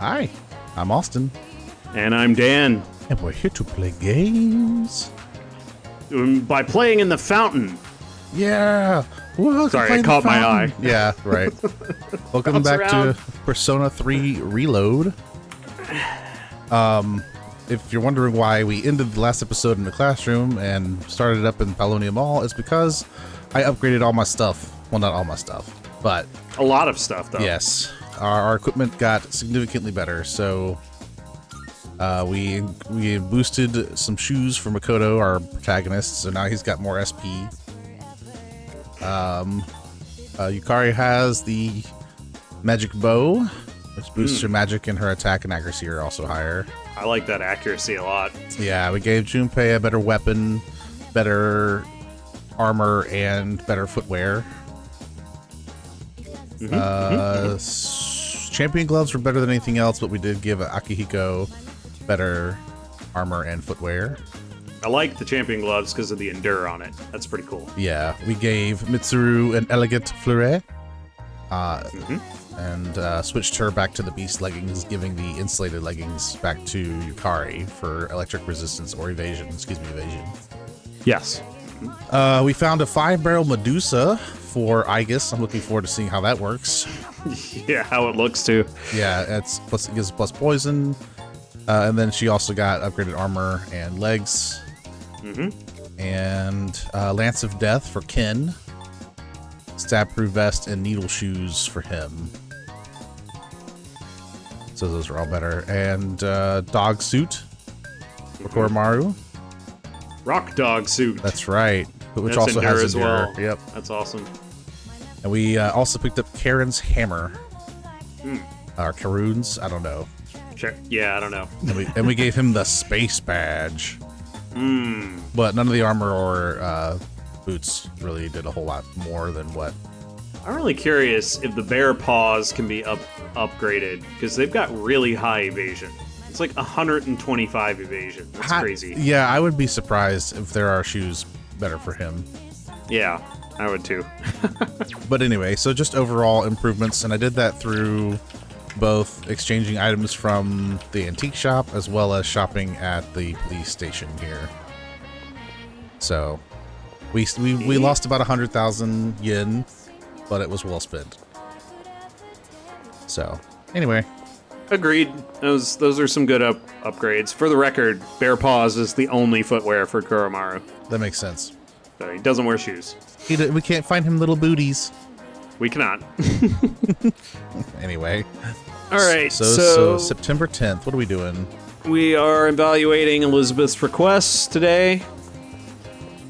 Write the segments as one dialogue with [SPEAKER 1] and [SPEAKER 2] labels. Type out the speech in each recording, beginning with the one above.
[SPEAKER 1] Hi, I'm Austin.
[SPEAKER 2] And I'm Dan.
[SPEAKER 1] And we're here to play games.
[SPEAKER 2] By playing in the fountain.
[SPEAKER 1] Yeah. Whoa,
[SPEAKER 2] sorry, it caught my eye.
[SPEAKER 1] Yeah, right. Welcome back to Persona 3 Reload. If you're wondering why we ended the last episode in the classroom and started up in Paulownia Mall, it's because I upgraded all my stuff. Well, not all my stuff, but
[SPEAKER 2] a lot of stuff, though.
[SPEAKER 1] Yes. Our equipment got significantly better, so we boosted some shoes for Makoto, our protagonist, so now he's got more SP. Yukari has the magic bow, which boosts her magic, and her attack and accuracy are also higher.
[SPEAKER 2] I like that accuracy a lot.
[SPEAKER 1] Yeah, we gave Junpei a better weapon, better armor, and better footwear. Champion gloves were better than anything else, but we did give Akihiko better armor and footwear.
[SPEAKER 2] I like the champion gloves because of the Endure on it. That's pretty cool.
[SPEAKER 1] Yeah, we gave Mitsuru an elegant fleuret, and switched her back to the beast leggings, giving the insulated leggings back to Yukari for electric resistance or evasion. Excuse me, evasion.
[SPEAKER 2] Yes.
[SPEAKER 1] We found a 5-barrel Medusa for Aegis. I'm looking forward to seeing how that works.
[SPEAKER 2] Yeah, how it looks too.
[SPEAKER 1] Yeah, it gives plus poison. And then she also got upgraded armor and legs. And Lance of Death for Ken. Stab-proof vest and needle shoes for him. So those are all better. And dog suit for Koromaru.
[SPEAKER 2] Rock dog suit.
[SPEAKER 1] That's right. Which
[SPEAKER 2] That's
[SPEAKER 1] also has
[SPEAKER 2] as well.
[SPEAKER 1] Yep.
[SPEAKER 2] That's awesome.
[SPEAKER 1] And we also picked up Karen's hammer. Or Karoon's, I don't know.
[SPEAKER 2] Sure. Yeah, I don't know.
[SPEAKER 1] And we gave him the space badge. But none of the armor or boots really did a whole lot more than what.
[SPEAKER 2] I'm really curious if the bear paws can be upgraded, because they've got really high evasion. It's like 125 evasion. That's crazy.
[SPEAKER 1] Yeah, I would be surprised if there are shoes better for him.
[SPEAKER 2] Yeah, I would too.
[SPEAKER 1] But anyway, so just overall improvements, and I did that through both exchanging items from the antique shop as well as shopping at the police station here. So we lost about 100,000 yen, but it was well spent. So anyway.
[SPEAKER 2] Agreed. Those are some good upgrades. For the record, Bear Paws is the only footwear for Koromaru.
[SPEAKER 1] That makes sense.
[SPEAKER 2] So he doesn't wear shoes.
[SPEAKER 1] We can't find him little booties.
[SPEAKER 2] We cannot.
[SPEAKER 1] Anyway.
[SPEAKER 2] All right.
[SPEAKER 1] So September 10th, what are we doing?
[SPEAKER 2] We are evaluating Elizabeth's requests today.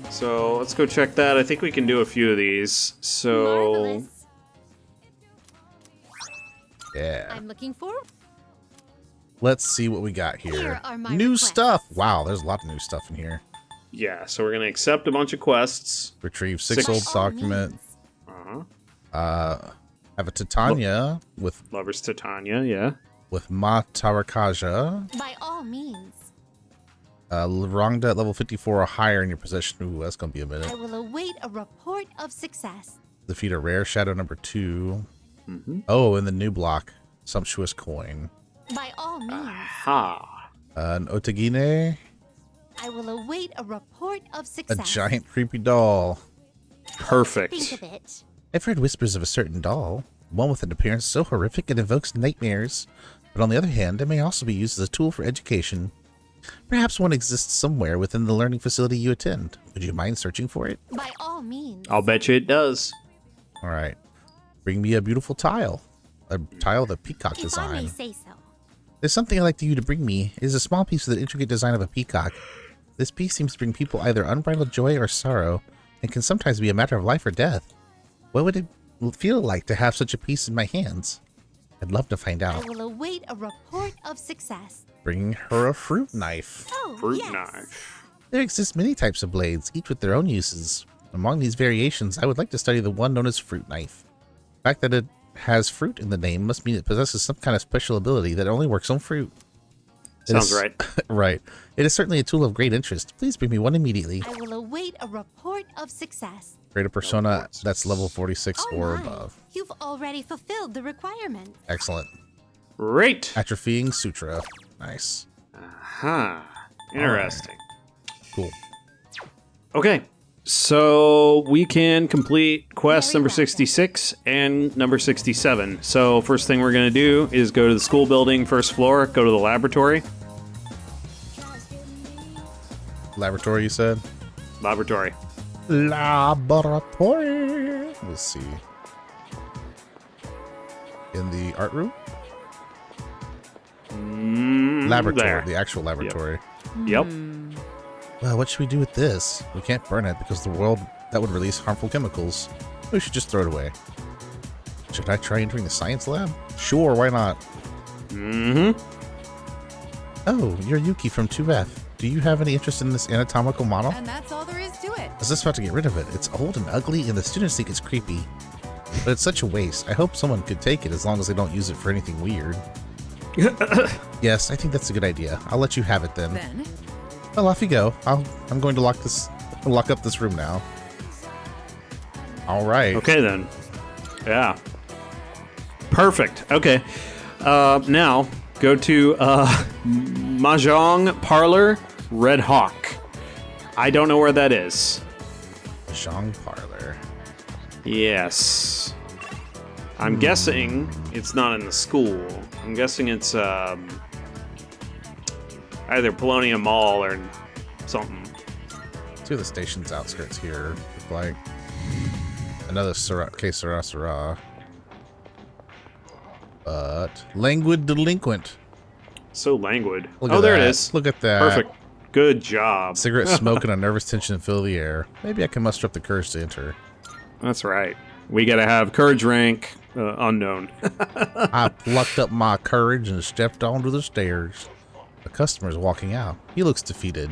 [SPEAKER 2] So let's go check that. I think we can do a few of these. So.
[SPEAKER 3] Marvelous.
[SPEAKER 1] Yeah.
[SPEAKER 3] I'm looking forward.
[SPEAKER 1] Let's see what we got here.
[SPEAKER 3] Here are my
[SPEAKER 1] New
[SPEAKER 3] requests.
[SPEAKER 1] stuff. Wow, there's a lot of new stuff in here.
[SPEAKER 2] Yeah, so we're going to accept a bunch of quests.
[SPEAKER 1] Retrieve six
[SPEAKER 2] Six.
[SPEAKER 1] old document.
[SPEAKER 2] Uh-huh.
[SPEAKER 1] Have a Titania with
[SPEAKER 2] Lover's Titania, yeah.
[SPEAKER 1] Ma Tarakaja.
[SPEAKER 3] By all means,
[SPEAKER 1] Wronged at level 54 or higher in your possession. Ooh, that's gonna be a
[SPEAKER 3] I
[SPEAKER 1] minute.
[SPEAKER 3] will await a report of success.
[SPEAKER 1] Defeat a rare shadow number 2. Oh, and the new block. Sumptuous coin.
[SPEAKER 3] By all means,
[SPEAKER 2] Ha.
[SPEAKER 1] An Otagine.
[SPEAKER 3] I will await a report of
[SPEAKER 1] A
[SPEAKER 3] success.
[SPEAKER 1] giant creepy doll.
[SPEAKER 2] Perfect.
[SPEAKER 3] Think of it.
[SPEAKER 1] I've heard whispers of a certain doll. One with an appearance so horrific it evokes nightmares. But on the other hand, it may also be used as a tool for education. Perhaps one exists somewhere within the learning facility you attend. Would you mind searching for it?
[SPEAKER 3] By all means.
[SPEAKER 2] I'll bet you it does.
[SPEAKER 1] All right. Bring me a beautiful tile. A tile with a peacock
[SPEAKER 3] If I may
[SPEAKER 1] design.
[SPEAKER 3] say so.
[SPEAKER 1] There's something I'd like you to bring me. It is a small piece with an intricate design of a peacock. This piece seems to bring people either unbridled joy or sorrow, and can sometimes be a matter of life or death. What would it feel like to have such a piece in my hands? I'd love to find
[SPEAKER 3] I
[SPEAKER 1] out.
[SPEAKER 3] will await a report of success.
[SPEAKER 1] Bring her a fruit knife.
[SPEAKER 3] Oh,
[SPEAKER 2] Fruit
[SPEAKER 3] yes.
[SPEAKER 2] knife.
[SPEAKER 1] There exist many types of blades, each with their own uses. Among these variations, I would like to study the one known as fruit knife. The fact that it has fruit in the name must mean it possesses some kind of special ability that only works on fruit.
[SPEAKER 2] Sounds right.
[SPEAKER 1] Right. It is certainly a tool of great interest. Please bring me one immediately.
[SPEAKER 3] I will await a report of success.
[SPEAKER 1] Create a persona that's level 46
[SPEAKER 3] Oh
[SPEAKER 1] or
[SPEAKER 3] my,
[SPEAKER 1] above.
[SPEAKER 3] You've already fulfilled the requirement.
[SPEAKER 1] Excellent.
[SPEAKER 2] Great.
[SPEAKER 1] Atrophying Sutra. Nice.
[SPEAKER 2] Huh. Interesting.
[SPEAKER 1] Cool.
[SPEAKER 2] Okay. So we can complete quest
[SPEAKER 3] Very
[SPEAKER 2] number
[SPEAKER 3] well.
[SPEAKER 2] 66 and number 67. So first thing we're going to do is go to the school building, first floor, go to the laboratory.
[SPEAKER 1] Laboratory, you said?
[SPEAKER 2] Laboratory.
[SPEAKER 1] Laboratory. Let's see. In the art room? Laboratory.
[SPEAKER 2] There.
[SPEAKER 1] The actual laboratory.
[SPEAKER 2] Yep.
[SPEAKER 1] Well, what should we do with this? We can't burn it because the world that would release harmful chemicals. We should just throw it away. Should I try entering the science lab? Sure, why not?
[SPEAKER 2] Mm-hmm.
[SPEAKER 1] Oh, you're Yuki from 2F. Do you have any interest in this anatomical model?
[SPEAKER 4] And that's all there is to it.
[SPEAKER 1] I was just about to get rid of it. It's old and ugly, and the students think it's creepy. But it's such a waste. I hope someone could take it as long as they don't use it for anything weird. Yes, I think that's a good idea. I'll let you have it then. Well, off you go. I'm going to lock up this room now. All right.
[SPEAKER 2] Okay, then. Yeah. Perfect. Okay. Now, go to Mahjong Parlor, Red Hawk. I don't know where that is.
[SPEAKER 1] Mahjong Parlor.
[SPEAKER 2] Yes. I'm guessing it's not in the school. I'm guessing it's either Polonium Mall or something.
[SPEAKER 1] To the station's outskirts here. Look like another Que Sera. But languid delinquent.
[SPEAKER 2] So languid.
[SPEAKER 1] Look
[SPEAKER 2] Oh,
[SPEAKER 1] at
[SPEAKER 2] there
[SPEAKER 1] that.
[SPEAKER 2] it is.
[SPEAKER 1] Look at that.
[SPEAKER 2] Perfect. Good job.
[SPEAKER 1] Cigarette smoke and a nervous tension fill the air. Maybe I can muster up the courage to enter.
[SPEAKER 2] That's right. We gotta have courage rank unknown.
[SPEAKER 1] I plucked up my courage and stepped onto the stairs. The customer's walking out. He looks defeated.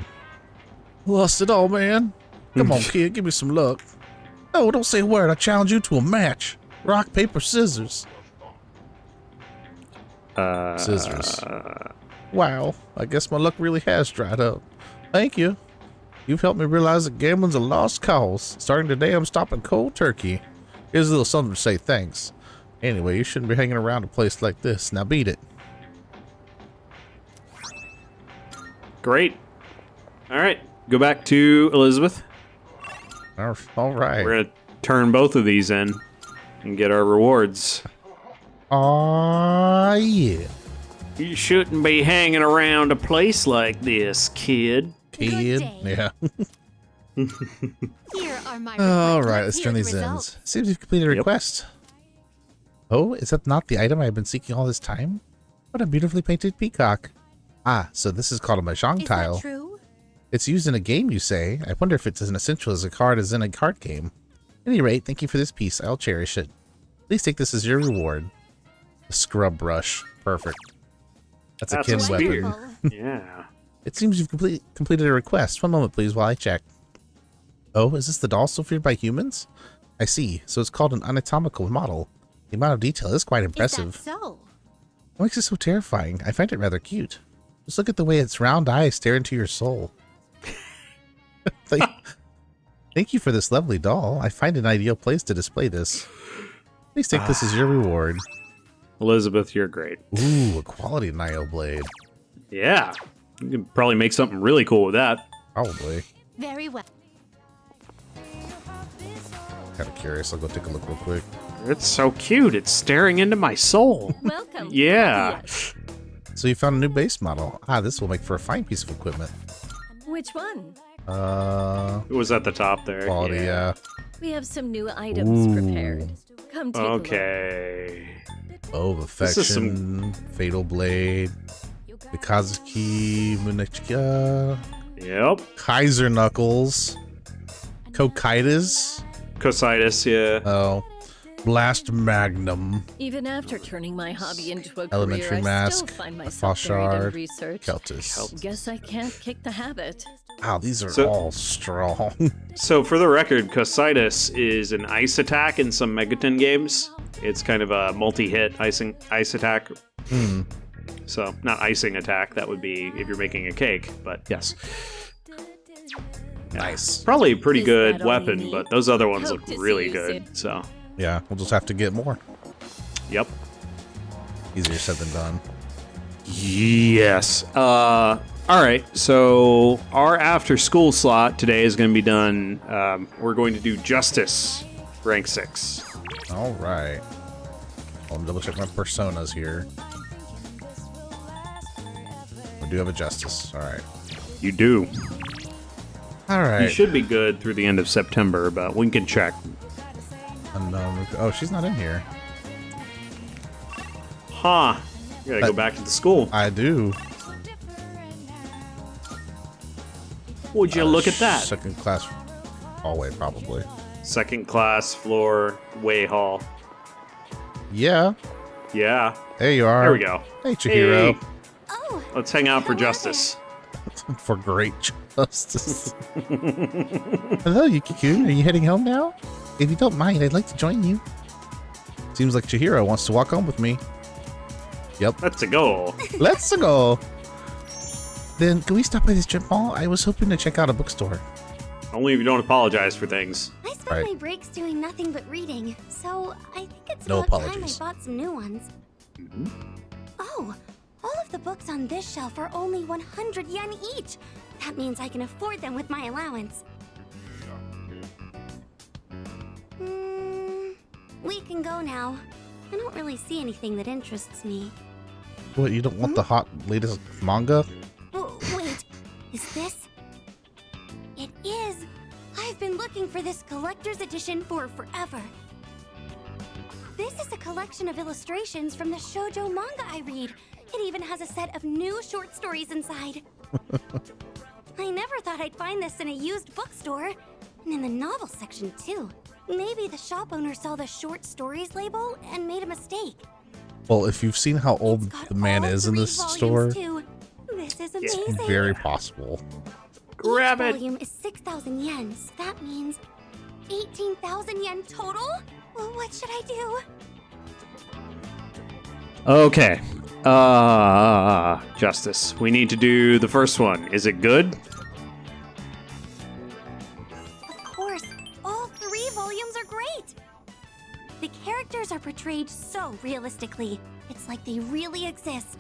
[SPEAKER 1] Lost it all, man. Come on, kid, give me some luck. Oh, don't say a word. I challenge you to a match. Rock, paper, scissors. Scissors. Wow, I guess my luck really has dried up. Thank you. You've helped me realize that gambling's a lost cause. Starting today, I'm stopping cold turkey. Here's a little something to say thanks. Anyway, you shouldn't be hanging around a place like this. Now beat it.
[SPEAKER 2] Great. All right. Go back to Elizabeth.
[SPEAKER 1] All right.
[SPEAKER 2] We're gonna turn both of these in and get our rewards.
[SPEAKER 1] Aw, yeah.
[SPEAKER 2] You shouldn't be hanging around a place like this, kid.
[SPEAKER 1] Kid.
[SPEAKER 3] day.
[SPEAKER 1] Yeah.
[SPEAKER 3] Here are my
[SPEAKER 1] All
[SPEAKER 3] reports.
[SPEAKER 1] right, let's
[SPEAKER 3] Here
[SPEAKER 1] turn
[SPEAKER 3] are the
[SPEAKER 1] these in.
[SPEAKER 3] results.
[SPEAKER 1] Seems you've completed a
[SPEAKER 2] Yep.
[SPEAKER 1] request. Oh, is that not the item I've been seeking all this time? What a beautifully painted peacock. Ah, so this is called a mahjong
[SPEAKER 3] Is
[SPEAKER 1] tile.
[SPEAKER 3] that true?
[SPEAKER 1] It's used in a game, you say? I wonder if it's as essential as a card as in a card game. At any rate, thank you for this piece. I'll cherish it. Please take this as your reward. A scrub brush. Perfect. That's a
[SPEAKER 2] That's
[SPEAKER 1] kin
[SPEAKER 2] a
[SPEAKER 1] weapon.
[SPEAKER 2] spear.
[SPEAKER 3] Wonderful.
[SPEAKER 2] Yeah.
[SPEAKER 1] It seems you've completed a request. One moment, please, while I check. Oh, is this the doll still feared by humans? I see. So it's called an anatomical model. The amount of detail is quite impressive.
[SPEAKER 3] Is that so?
[SPEAKER 1] What makes it so terrifying? I find it rather cute. Just look at the way its round eyes stare into your soul. Thank you for this lovely doll. I find an ideal place to display this. Please take this as your reward.
[SPEAKER 2] Elizabeth, you're great.
[SPEAKER 1] Ooh, a quality Nile blade.
[SPEAKER 2] Yeah. You can probably make something really cool with that.
[SPEAKER 1] Probably.
[SPEAKER 3] Very well.
[SPEAKER 1] Kind of curious. I'll go take a look real quick.
[SPEAKER 2] It's so cute. It's staring into my soul.
[SPEAKER 4] Welcome.
[SPEAKER 2] Yeah.
[SPEAKER 1] So you found a new base model. Ah, this will make for a fine piece of equipment.
[SPEAKER 4] Which one?
[SPEAKER 2] It was at the top there.
[SPEAKER 1] Quality, yeah.
[SPEAKER 4] We have some new items
[SPEAKER 1] Ooh.
[SPEAKER 4] prepared. Come take a look.
[SPEAKER 2] Okay.
[SPEAKER 1] Oh,
[SPEAKER 2] This is
[SPEAKER 1] Affection, Fatal Blade, Mikazuki, Munichika,
[SPEAKER 2] Yep.
[SPEAKER 1] Kaiser Knuckles, Cocytus,
[SPEAKER 2] Cositis, yeah.
[SPEAKER 1] oh, Blast Magnum,
[SPEAKER 4] Even after turning my hobby into a
[SPEAKER 1] Elementary
[SPEAKER 4] career, I
[SPEAKER 1] Mask,
[SPEAKER 4] still find myself buried
[SPEAKER 1] Fauchard,
[SPEAKER 4] in research.
[SPEAKER 1] Keltis.
[SPEAKER 4] Guess I can't kick the habit.
[SPEAKER 1] Wow, these are
[SPEAKER 2] So-
[SPEAKER 1] all strong.
[SPEAKER 2] So for the record, Cositis is an ice attack in some Megaton games. It's kind of a multi-hit ice attack.
[SPEAKER 1] Hmm.
[SPEAKER 2] So not icing attack. That would be if you're making a cake. But yes. Yeah.
[SPEAKER 1] Nice.
[SPEAKER 2] Probably a pretty
[SPEAKER 4] Is
[SPEAKER 2] good
[SPEAKER 4] that all you
[SPEAKER 2] weapon,
[SPEAKER 4] need?
[SPEAKER 2] but those other ones
[SPEAKER 4] Hope
[SPEAKER 2] look
[SPEAKER 4] to see
[SPEAKER 2] really
[SPEAKER 4] you
[SPEAKER 2] good.
[SPEAKER 4] soon.
[SPEAKER 2] So
[SPEAKER 1] Yeah, we'll just have to get more.
[SPEAKER 2] yep.
[SPEAKER 1] Easier said than done.
[SPEAKER 2] Yes. All right. So our after school slot today is going to be done. We're going to do Justice, rank 6.
[SPEAKER 1] All right. I'll double check my personas here. We do have a Justice. All right.
[SPEAKER 2] You do.
[SPEAKER 1] All right.
[SPEAKER 2] You should be good through the end of September, but we can check.
[SPEAKER 1] Unknown. Oh, she's not in here.
[SPEAKER 2] Huh. You gotta go back to the school.
[SPEAKER 1] I do.
[SPEAKER 2] Would you look at that?
[SPEAKER 1] Second class hallway, probably.
[SPEAKER 2] Second class floor, way hall.
[SPEAKER 1] Yeah.
[SPEAKER 2] Yeah.
[SPEAKER 1] There you are.
[SPEAKER 2] There we go.
[SPEAKER 1] Hey, Chihiro.
[SPEAKER 2] Hey,
[SPEAKER 3] Oh,
[SPEAKER 2] let's hang out for
[SPEAKER 3] hello
[SPEAKER 2] justice.
[SPEAKER 1] For great justice. Hello, Yukikun. Are you heading home now? If you don't mind, I'd like to join you. Seems like Chihiro wants to walk home with me. Yep.
[SPEAKER 2] Let's go.
[SPEAKER 1] Let's go. Then, can we stop by this strip mall? I was hoping to check out a bookstore.
[SPEAKER 2] Only if you don't apologize for things.
[SPEAKER 3] I spent
[SPEAKER 1] Right.
[SPEAKER 3] my breaks doing nothing but reading, so I think it's
[SPEAKER 1] No
[SPEAKER 3] about
[SPEAKER 1] apologies.
[SPEAKER 3] time I bought some new ones. Oh, all of the books on this shelf are only 100 yen each. That means I can afford them with my allowance. We can go now. I don't really see anything that interests me.
[SPEAKER 1] What, you don't want the hot latest manga?
[SPEAKER 3] Oh, wait, is this? It is! I've been looking for this collector's edition for forever. This is a collection of illustrations from the shoujo manga I read. It even has a set of new short stories inside. I never thought I'd find this in a used bookstore. And in the novel section, too. Maybe the shop owner saw the short stories label and made a mistake.
[SPEAKER 1] Well, if you've seen how old
[SPEAKER 3] It's got
[SPEAKER 1] the man
[SPEAKER 3] all
[SPEAKER 1] is in
[SPEAKER 3] 3
[SPEAKER 1] this
[SPEAKER 3] volumes,
[SPEAKER 1] store,
[SPEAKER 3] too. This is
[SPEAKER 1] it's
[SPEAKER 3] amazing.
[SPEAKER 1] very possible.
[SPEAKER 2] Grab
[SPEAKER 3] Each
[SPEAKER 2] it.
[SPEAKER 3] volume is 6,000 yen, so that means 18,000 yen total? Well, what should I do?
[SPEAKER 2] Okay. Justice. We need to do the first one. Is it good?
[SPEAKER 3] Of course, all 3 volumes are great! The characters are portrayed so realistically. It's like they really exist.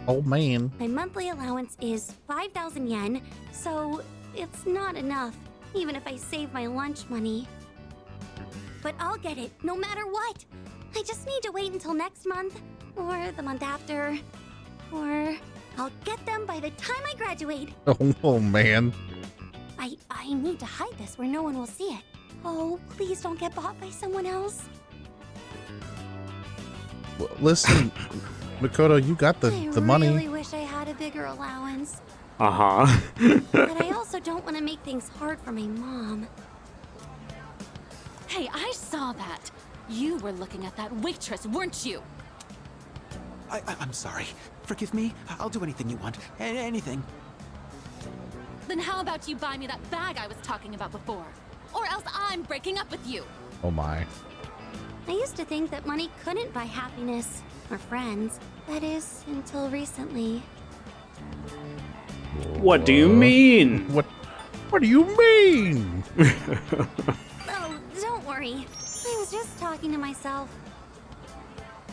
[SPEAKER 1] Oh, man.
[SPEAKER 3] My monthly allowance is 5,000 yen, so it's not enough, even if I save my lunch money. But I'll get it, no matter what. I just need to wait until next month, or the month after, or I'll get them by the time I graduate.
[SPEAKER 1] Oh, man.
[SPEAKER 3] I need to hide this where no one will see it. Oh, please don't get bought by someone else.
[SPEAKER 1] Well, listen, Makoto, you got the money.
[SPEAKER 3] I really wish I had a bigger allowance.
[SPEAKER 2] Uh-huh.
[SPEAKER 3] But I also don't want to make things hard for my mom.
[SPEAKER 5] Hey, I saw that. You were looking at that waitress, weren't you?
[SPEAKER 6] I'm sorry. Forgive me. I'll do anything you want. Anything.
[SPEAKER 5] Then how about you buy me that bag I was talking about before? Or else I'm breaking up with you.
[SPEAKER 1] Oh, my.
[SPEAKER 3] I used to think that money couldn't buy happiness or friends. That is, until recently.
[SPEAKER 2] What do you mean?
[SPEAKER 1] What do you mean?
[SPEAKER 3] Oh, don't worry. I was just talking to myself.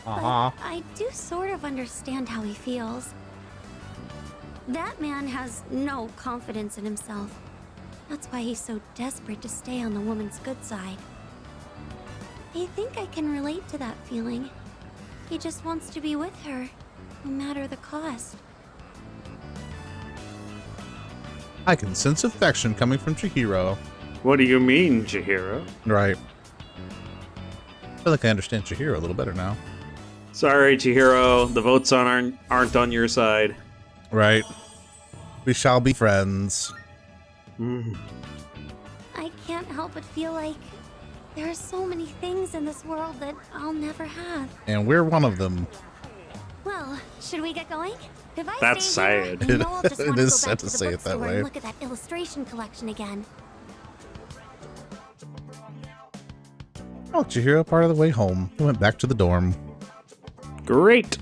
[SPEAKER 1] Uh-huh.
[SPEAKER 3] But I do sort of understand how he feels. That man has no confidence in himself. That's why he's so desperate to stay on the woman's good side. I think I can relate to that feeling. He just wants to be with her, no matter the cost.
[SPEAKER 1] I can sense affection coming from Chihiro.
[SPEAKER 2] What do you mean, Chihiro?
[SPEAKER 1] Right. I feel like I understand Chihiro a little better now.
[SPEAKER 2] Sorry, Chihiro. The votes aren't on your side.
[SPEAKER 1] Right. We shall be friends.
[SPEAKER 3] I can't help but feel like there are so many things in this world that I'll never have.
[SPEAKER 1] And we're one of them.
[SPEAKER 3] Well, should we get going? If I
[SPEAKER 2] That's
[SPEAKER 3] stay here,
[SPEAKER 2] sad.
[SPEAKER 3] I know I'll just
[SPEAKER 1] It
[SPEAKER 3] want to
[SPEAKER 1] is
[SPEAKER 3] go
[SPEAKER 1] sad
[SPEAKER 3] back
[SPEAKER 1] to
[SPEAKER 3] to the
[SPEAKER 1] say it that
[SPEAKER 3] bookstore
[SPEAKER 1] way.
[SPEAKER 3] and look at that illustration collection again.
[SPEAKER 1] Oh, Chihiro, part of the way home. We went back to the dorm.
[SPEAKER 2] Great.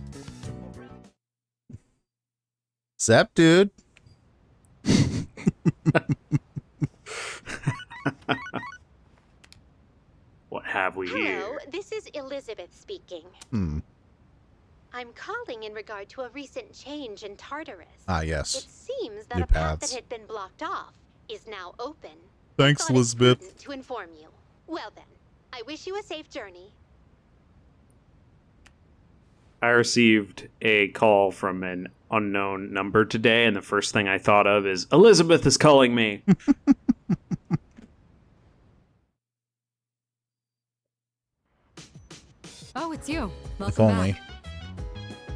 [SPEAKER 1] Zap, dude.
[SPEAKER 2] What have we here?
[SPEAKER 7] Hello, this is Elizabeth speaking. I'm calling in regard to a recent change in Tartarus.
[SPEAKER 1] Ah,
[SPEAKER 7] It
[SPEAKER 1] yes.
[SPEAKER 7] seems that
[SPEAKER 1] New
[SPEAKER 7] a path
[SPEAKER 1] paths.
[SPEAKER 7] that had been blocked off is now open.
[SPEAKER 1] Thanks,
[SPEAKER 7] I thought it
[SPEAKER 1] Elizabeth.
[SPEAKER 7] prudent to inform you. Well then, I wish you a safe journey.
[SPEAKER 2] I received a call from an unknown number today, and the first thing I thought of is Elizabeth is calling me.
[SPEAKER 5] Oh, it's you.
[SPEAKER 1] If
[SPEAKER 5] Welcome
[SPEAKER 1] only.
[SPEAKER 5] back.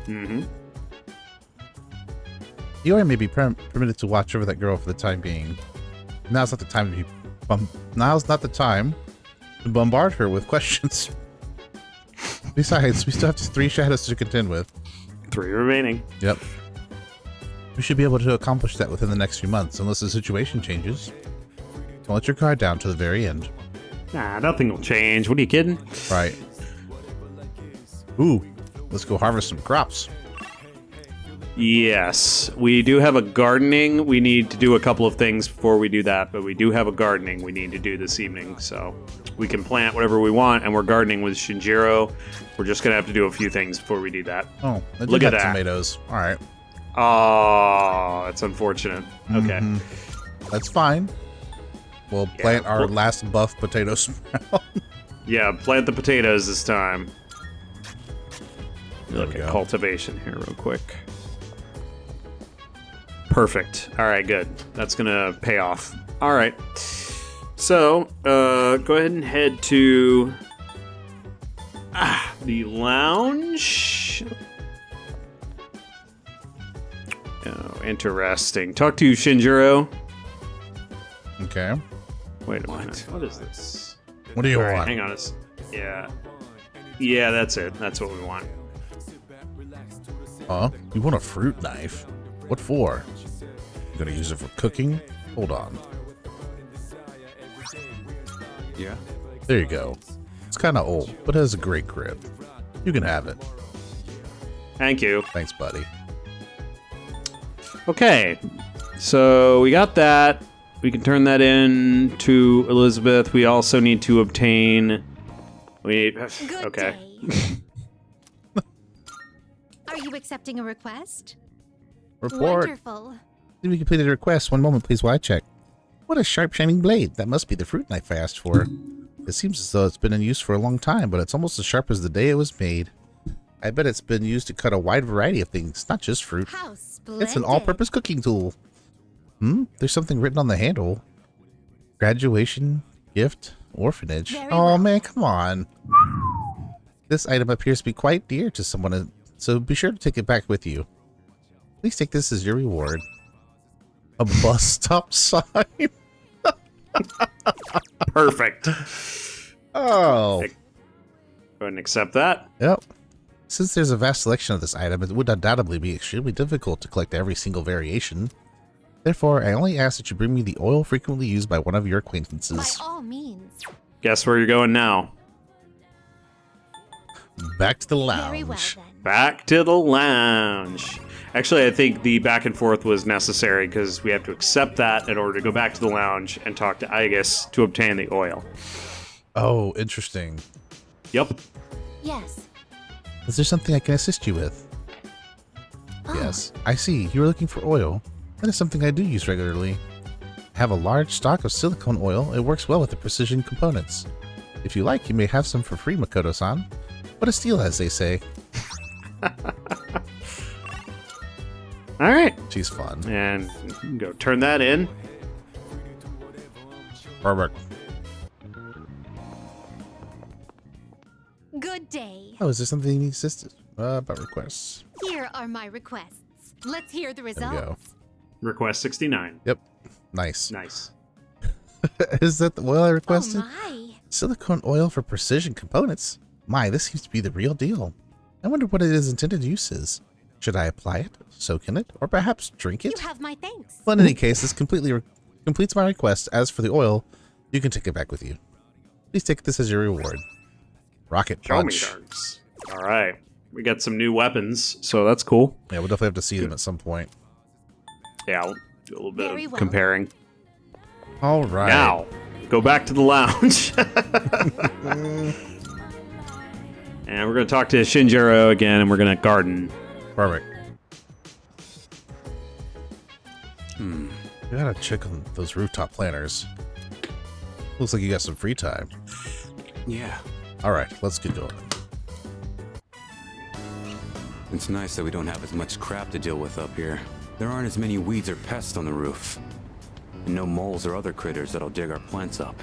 [SPEAKER 2] Mm-hmm.
[SPEAKER 1] You may be permitted to watch over that girl for the time being. Now's not the time to be. Now's not the time to bombard her with questions. Besides, we still have 3 shadows to contend with.
[SPEAKER 2] 3 remaining.
[SPEAKER 1] Yep. We should be able to accomplish that within the next few months, unless the situation changes. Don't let your guard down to the very end.
[SPEAKER 2] Nah, nothing will change. What are you kidding?
[SPEAKER 1] Right. Ooh, let's go harvest some crops.
[SPEAKER 2] Yes, we do have a gardening. We need to do a couple of things before we do that, but we do have a gardening we need to do this evening, so we can plant whatever we want, and we're gardening with Shinjiro. We're just gonna have to do a few things before we do that.
[SPEAKER 1] Oh, I
[SPEAKER 2] Look
[SPEAKER 1] did
[SPEAKER 2] at
[SPEAKER 1] have
[SPEAKER 2] that.
[SPEAKER 1] tomatoes. All right.
[SPEAKER 2] Oh, that's unfortunate. Okay.
[SPEAKER 1] Mhm. That's fine. We'll plant our
[SPEAKER 2] well-
[SPEAKER 1] last buff potato sprout.
[SPEAKER 2] Yeah, plant the potatoes this time.
[SPEAKER 1] There we
[SPEAKER 2] Look at
[SPEAKER 1] go.
[SPEAKER 2] cultivation here real quick. Perfect. All right, good. That's gonna pay off. All right. So, go ahead and head to the lounge. Oh, interesting. Talk to Shinjiro.
[SPEAKER 1] Okay.
[SPEAKER 2] Wait a minute. What is this?
[SPEAKER 1] What do you
[SPEAKER 2] All right,
[SPEAKER 1] want?
[SPEAKER 2] hang on. Yeah. Yeah, that's it. That's what we want.
[SPEAKER 1] You want a fruit knife? What for? You gonna use it for cooking? Hold on.
[SPEAKER 6] Yeah.
[SPEAKER 1] There you go. It's kind of old, but it has a great grip. You can have it.
[SPEAKER 2] Thank you.
[SPEAKER 1] Thanks, buddy.
[SPEAKER 2] Okay, so we got that. We can turn that in to Elizabeth. We also need to obtain.
[SPEAKER 3] Good
[SPEAKER 2] Okay.
[SPEAKER 3] day. Are you accepting a request?
[SPEAKER 1] Report.
[SPEAKER 3] Wonderful.
[SPEAKER 1] Did we completed a request? One moment, please, while I check. What a sharp, shining blade. That must be the fruit knife I asked for. It seems as though it's been in use for a long time, but it's almost as sharp as the day it was made. I bet it's been used to cut a wide variety of things, not just fruit.
[SPEAKER 3] How splendid.
[SPEAKER 1] It's an all-purpose cooking tool. There's something written on the handle. Graduation, gift, orphanage.
[SPEAKER 3] Very
[SPEAKER 1] Oh,
[SPEAKER 3] well.
[SPEAKER 1] man, come on. This item appears to be quite dear to someone, so be sure to take it back with you. Please take this as your reward. A bus stop sign?
[SPEAKER 2] Perfect.
[SPEAKER 1] Oh.
[SPEAKER 2] Go ahead and accept that.
[SPEAKER 1] Yep. Since there's a vast selection of this item, it would undoubtedly be extremely difficult to collect every single variation. Therefore, I only ask that you bring me the oil frequently used by one of your
[SPEAKER 3] By
[SPEAKER 1] acquaintances.
[SPEAKER 3] all means.
[SPEAKER 2] Guess where you're going now?
[SPEAKER 1] Back to the
[SPEAKER 3] Very well
[SPEAKER 1] lounge.
[SPEAKER 3] then.
[SPEAKER 2] Back to the lounge. Actually, I think the back and forth was necessary because we have to accept that in order to go back to the lounge and talk to Aegis to obtain the oil.
[SPEAKER 1] Oh, interesting.
[SPEAKER 2] Yep.
[SPEAKER 3] Yes.
[SPEAKER 1] Is there something I can assist you with?
[SPEAKER 3] Oh,
[SPEAKER 1] Yes, I see. You are looking for oil. That is something I do use regularly. I have a large stock of silicone oil. It works well with the precision components. If you like, you may have some for free, Makoto-san. What a steal, as they say.
[SPEAKER 2] All right.
[SPEAKER 1] She's fun.
[SPEAKER 2] And go turn that in.
[SPEAKER 1] Perfect.
[SPEAKER 3] Good day.
[SPEAKER 1] Oh, is there something you need assistance about requests?
[SPEAKER 3] Here are my requests. Let's hear the
[SPEAKER 1] There we
[SPEAKER 3] results.
[SPEAKER 1] go.
[SPEAKER 2] Request 69.
[SPEAKER 1] Yep. Nice.
[SPEAKER 2] Nice.
[SPEAKER 1] Is that the oil I
[SPEAKER 3] Oh
[SPEAKER 1] requested?
[SPEAKER 3] my.
[SPEAKER 1] Silicone oil for precision components? My, this seems to be the real deal. I wonder what its intended use is. Should I apply it, soak in it, or perhaps drink
[SPEAKER 3] You
[SPEAKER 1] it?
[SPEAKER 3] have my thanks.
[SPEAKER 1] Well, in any case, this completes my request. As for the oil, you can take it back with you. Please take this as your reward. Rocket
[SPEAKER 2] Show me
[SPEAKER 1] punch.
[SPEAKER 2] darts. All right. We got some new weapons, so that's cool.
[SPEAKER 1] Yeah, we'll definitely have to see them at some point.
[SPEAKER 2] Yeah, I'll do a little bit
[SPEAKER 3] Very
[SPEAKER 2] of
[SPEAKER 3] well.
[SPEAKER 2] comparing.
[SPEAKER 1] All right.
[SPEAKER 2] Now, go back to the lounge. And we're going to talk to Shinjiro again, and we're going to garden.
[SPEAKER 1] Perfect. You gotta check on those rooftop planters. Looks like you got some free time.
[SPEAKER 6] Yeah.
[SPEAKER 1] Alright, let's get going.
[SPEAKER 8] It's nice that we don't have as much crap to deal with up here. There aren't as many weeds or pests on the roof. And no moles or other critters that'll dig our plants up.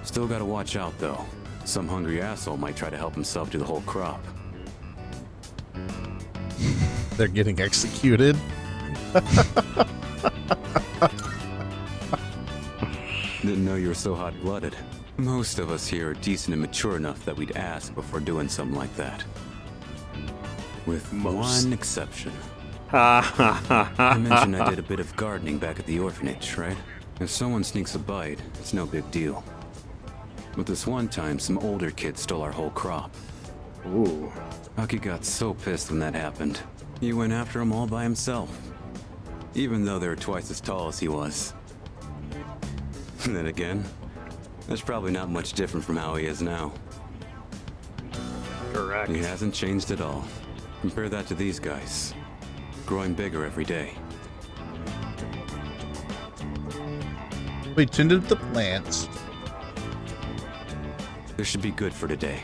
[SPEAKER 8] Still gotta watch out though. Some hungry asshole might try to help himself to the whole crop.
[SPEAKER 1] They're getting executed.
[SPEAKER 8] Didn't know you were so hot-blooded. Most of us here are decent and mature enough that we'd ask before doing something like that. With one exception. I mentioned I did a bit of gardening back at the orphanage, right? If someone sneaks a bite, it's no big deal. But this one time, some older kid stole our whole crop.
[SPEAKER 2] Ooh.
[SPEAKER 8] Hucky got so pissed when that happened. He went after them all by himself. Even though they were twice as tall as he was. And then again, that's probably not much different from how he is now.
[SPEAKER 2] Correct.
[SPEAKER 8] He hasn't changed at all. Compare that to these guys. Growing bigger every day.
[SPEAKER 1] We tended the plants.
[SPEAKER 8] This should be good for today.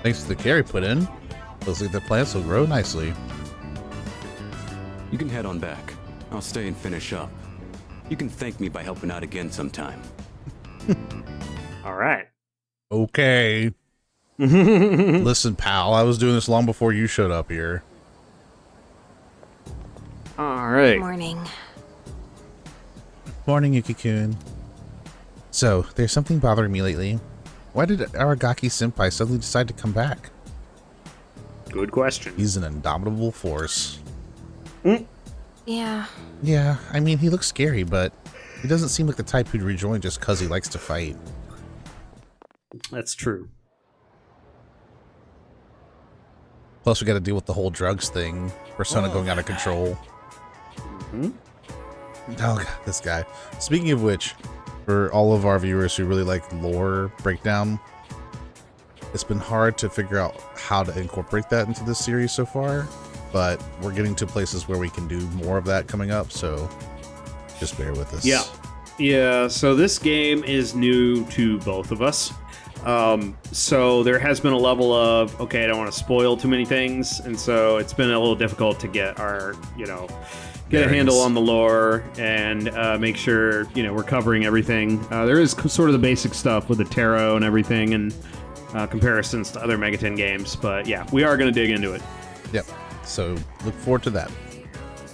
[SPEAKER 1] Thanks to the care he put in, looks like the plants will grow nicely.
[SPEAKER 8] You can head on back. I'll stay and finish up. You can thank me by helping out again sometime.
[SPEAKER 2] All right.
[SPEAKER 1] Okay. Listen, pal, I was doing this long before you showed up here.
[SPEAKER 2] All right.
[SPEAKER 3] Morning.
[SPEAKER 1] Morning, Yuki-kun. So, there's something bothering me lately. Why did Aragaki-senpai suddenly decide to come back?
[SPEAKER 2] Good question.
[SPEAKER 1] He's an indomitable force.
[SPEAKER 3] Yeah.
[SPEAKER 1] Yeah, I mean, he looks scary, but he doesn't seem like the type who'd rejoin just because he likes to fight.
[SPEAKER 2] That's true.
[SPEAKER 1] Plus, we got to deal with the whole drugs thing. Persona going out of control. Oh, God, this guy. Speaking of which, for all of our viewers who really like lore breakdown, it's been hard to figure out how to incorporate that into this series so far, but we're getting to places where we can do more of that coming up, so just bear with us.
[SPEAKER 2] Yeah, so this game is new to both of us. So there has been a level of, okay, I don't want to spoil too many things, and so it's been a little difficult to get our, get a handle on the lore and make sure, we're covering everything. There is sort of the basic stuff with the tarot and everything and comparisons to other Mega 10 games, but yeah, we are going to dig into it.
[SPEAKER 1] Yep. So look forward to that.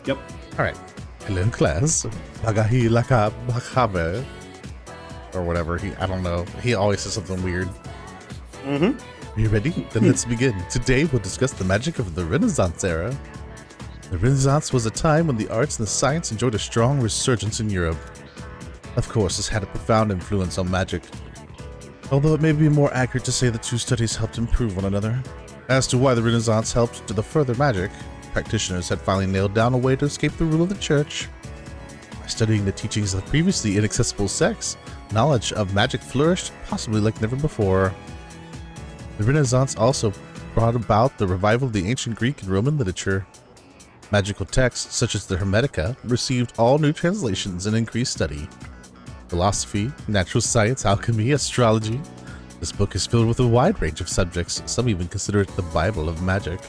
[SPEAKER 2] Yep.
[SPEAKER 1] All right. Hello, class. Bagahi laka bakabe. Or whatever. I don't know. He always says something weird. Are you ready? Then let's begin. Today we'll discuss the magic of the Renaissance era. The Renaissance was a time when the arts and the science enjoyed a strong resurgence in Europe. Of course, this had a profound influence on magic. Although it may be more accurate to say the two studies helped improve one another. As to why the Renaissance helped to the further magic, practitioners had finally nailed down a way to escape the rule of the church. By studying the teachings of previously inaccessible sects, knowledge of magic flourished, possibly like never before. The Renaissance also brought about the revival of the ancient Greek and Roman literature. Magical texts, such as the Hermetica, received all new translations and increased study. Philosophy, natural science, alchemy, astrology. This book is filled with a wide range of subjects, some even consider it the Bible of magic.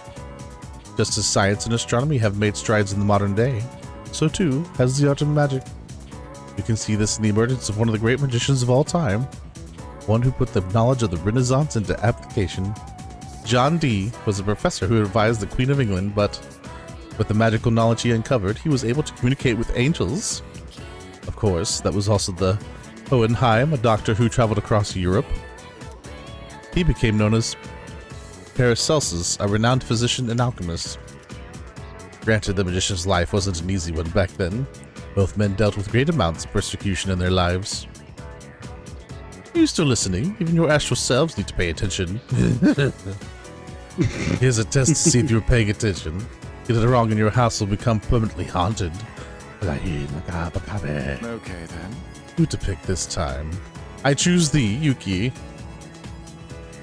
[SPEAKER 1] Just as science and astronomy have made strides in the modern day, so too has the art of magic. You can see this in the emergence of one of the great magicians of all time, one who put the knowledge of the Renaissance into application. John Dee was a professor who advised the Queen of England, but with the magical knowledge he uncovered, he was able to communicate with angels. Of course, that was also the Hohenheim, a doctor who traveled across Europe. He became known as Paracelsus, a renowned physician and alchemist. Granted, the magician's life wasn't an easy one back then. Both men dealt with great amounts of persecution in their lives. Are you still listening? Even your astral selves need to pay attention. Here's a test to see if you're paying attention. Get it wrong and your house will become permanently haunted.
[SPEAKER 6] Okay then.
[SPEAKER 1] Who to pick this time? I choose the Yuki.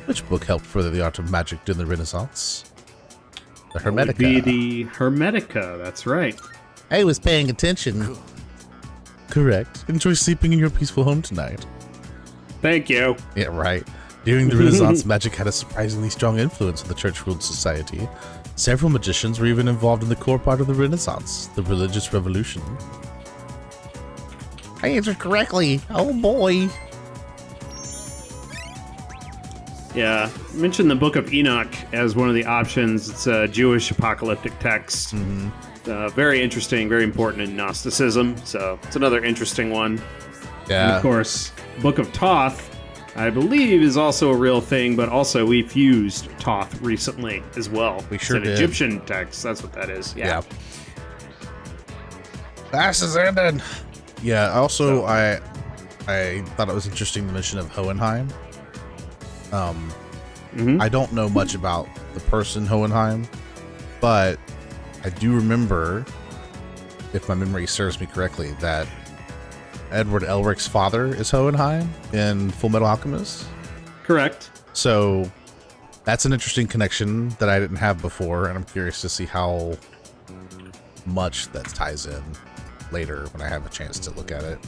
[SPEAKER 1] Which book helped further the art of magic during the Renaissance? The
[SPEAKER 2] That would
[SPEAKER 1] Hermetica.
[SPEAKER 2] be the Hermetica. That's right.
[SPEAKER 1] I was paying attention. Correct. Enjoy sleeping in your peaceful home tonight.
[SPEAKER 2] Thank you.
[SPEAKER 1] Yeah, right. During the Renaissance, magic had a surprisingly strong influence on the church-ruled society. Several magicians were even involved in the core part of the Renaissance, the religious revolution. I answered correctly. Oh boy.
[SPEAKER 2] Yeah, mention the Book of Enoch as one of the options. It's a Jewish apocalyptic text. Very interesting, very important in Gnosticism. So it's another interesting one.
[SPEAKER 1] Yeah.
[SPEAKER 2] And of course, Book of Thoth, I believe, is also a real thing, but also we fused Thoth recently as well.
[SPEAKER 1] We sure
[SPEAKER 2] it's an
[SPEAKER 1] did.
[SPEAKER 2] Egyptian text. That's what that is. Yeah.
[SPEAKER 1] Class is ended. Yeah. Also, I thought it was interesting the mention of Hohenheim. I don't know much about the person Hohenheim, but I do remember, if my memory serves me correctly, that Edward Elric's father is Hohenheim in Full Metal Alchemist.
[SPEAKER 2] Correct.
[SPEAKER 1] So that's an interesting connection that I didn't have before, and I'm curious to see how much that ties in later when I have a chance to look at it.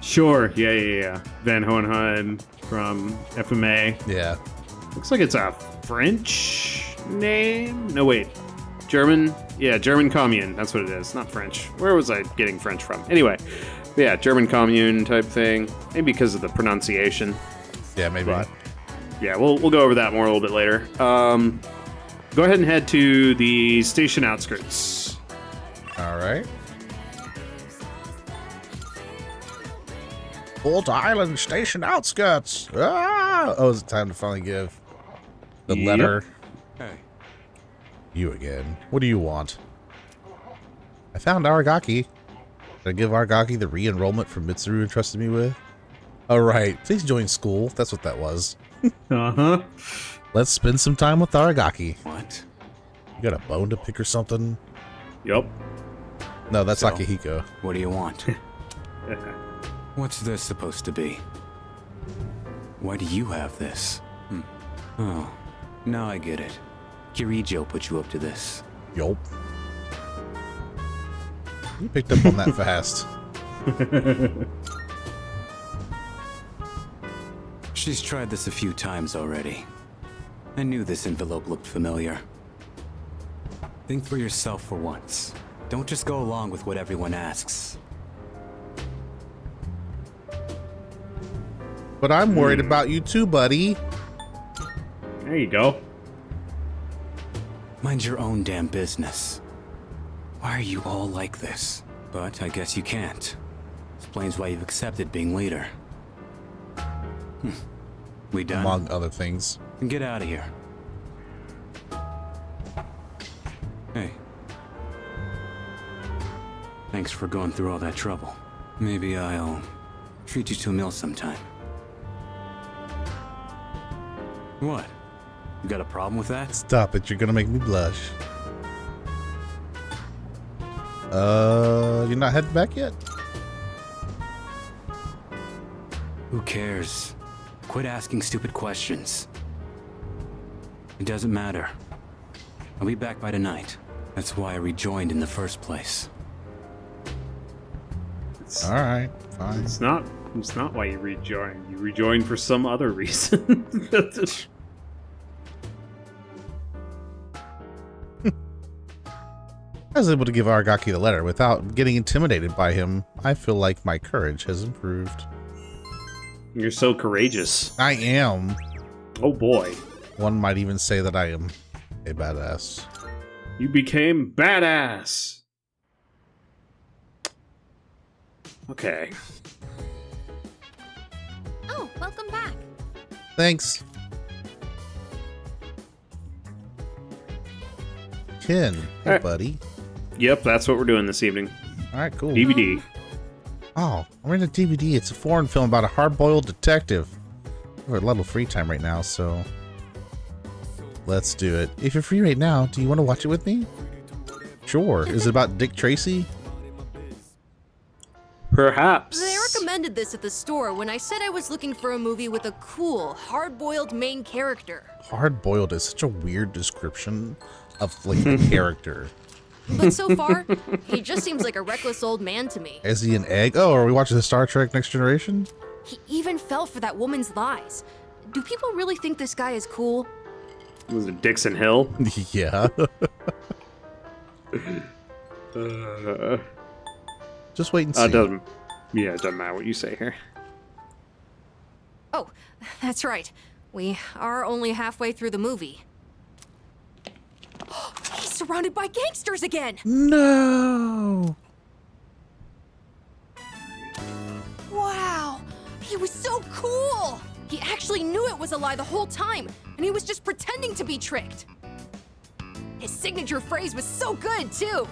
[SPEAKER 2] Sure. Yeah. Van Hohenheim from FMA.
[SPEAKER 1] Yeah.
[SPEAKER 2] Looks like it's a French name. No, wait. German? Yeah, German commune. That's what it is. Not French. Where was I getting French from? Anyway, yeah, German commune type thing. Maybe because of the pronunciation.
[SPEAKER 1] Yeah, maybe.
[SPEAKER 2] But, yeah, we'll go over that more a little bit later. Go ahead and head to the station outskirts.
[SPEAKER 1] All right. Old Island Station outskirts. Ah! Oh, is it time to finally give the
[SPEAKER 2] Yep.
[SPEAKER 1] letter?
[SPEAKER 8] Hey,
[SPEAKER 1] You again. What do you want? I found Aragaki. Did I give Aragaki the re-enrollment for Mitsuru entrusted me with? All right. Please join school. That's what that was.
[SPEAKER 2] Uh-huh.
[SPEAKER 1] Let's spend some time with Aragaki.
[SPEAKER 8] what?
[SPEAKER 1] You got a bone to pick or something?
[SPEAKER 2] Yep.
[SPEAKER 1] No, that's
[SPEAKER 8] So?
[SPEAKER 1] Akihiko.
[SPEAKER 8] What do you want? What's this supposed to be? Why do you have this? Oh, now I get it. Kirijo put you up to this.
[SPEAKER 1] Yup. You picked up on that fast.
[SPEAKER 8] She's tried this a few times already. I knew this envelope looked familiar. Think for yourself for once. Don't just go along with what everyone asks.
[SPEAKER 1] But I'm worried about you too, buddy.
[SPEAKER 2] There you go.
[SPEAKER 8] Mind your own damn business. Why are you all like this? But I guess you can't. Explains why you've accepted being leader. We done?
[SPEAKER 1] Among other things.
[SPEAKER 8] Then get out of here. Hey. Thanks for going through all that trouble. Maybe I'll treat you to a meal sometime. What? You got a problem with that?
[SPEAKER 1] Stop it, you're gonna make me blush. You're not heading back yet?
[SPEAKER 8] Who cares? Quit asking stupid questions. It doesn't matter. I'll be back by tonight. That's why I rejoined in the first place.
[SPEAKER 1] Alright, fine.
[SPEAKER 2] It's not why you rejoined. You rejoined for some other reason.
[SPEAKER 1] I was able to give Aragaki the letter without getting intimidated by him. I feel like my courage has improved.
[SPEAKER 2] You're so courageous.
[SPEAKER 1] I am.
[SPEAKER 2] Oh boy.
[SPEAKER 1] One might even say that I am a badass.
[SPEAKER 2] You became badass. Okay.
[SPEAKER 3] Oh, welcome back.
[SPEAKER 1] Thanks. Ken, hey
[SPEAKER 2] Alright.
[SPEAKER 1] buddy.
[SPEAKER 2] Yep, that's what we're doing this evening.
[SPEAKER 1] Alright, cool.
[SPEAKER 2] DVD.
[SPEAKER 1] Oh, I'm in a DVD. It's a foreign film about a hard-boiled detective. We're a lot of free time right now, so let's do it. If you're free right now, do you want to watch it with me? Sure. Is it about Dick Tracy?
[SPEAKER 2] Perhaps.
[SPEAKER 3] They were
[SPEAKER 9] recommended this at the store when I said I was looking for a movie with a cool, hard-boiled main character.
[SPEAKER 1] Hard-boiled is such a weird description of like a character.
[SPEAKER 9] But so far, he just seems like a reckless old man to me.
[SPEAKER 1] Is he an egg? Oh, are we watching the Star Trek Next Generation?
[SPEAKER 9] He even fell for that woman's lies. Do people really think this guy is cool?
[SPEAKER 2] Was it Dixon Hill?
[SPEAKER 1] Yeah. Just wait and see.
[SPEAKER 2] It doesn't matter what you say here.
[SPEAKER 9] Oh, that's right. We are only halfway through the movie. He's surrounded by gangsters again!
[SPEAKER 1] No!
[SPEAKER 9] Wow! He was so cool! He actually knew it was a lie the whole time, and he was just pretending to be tricked. His signature phrase was so good, too!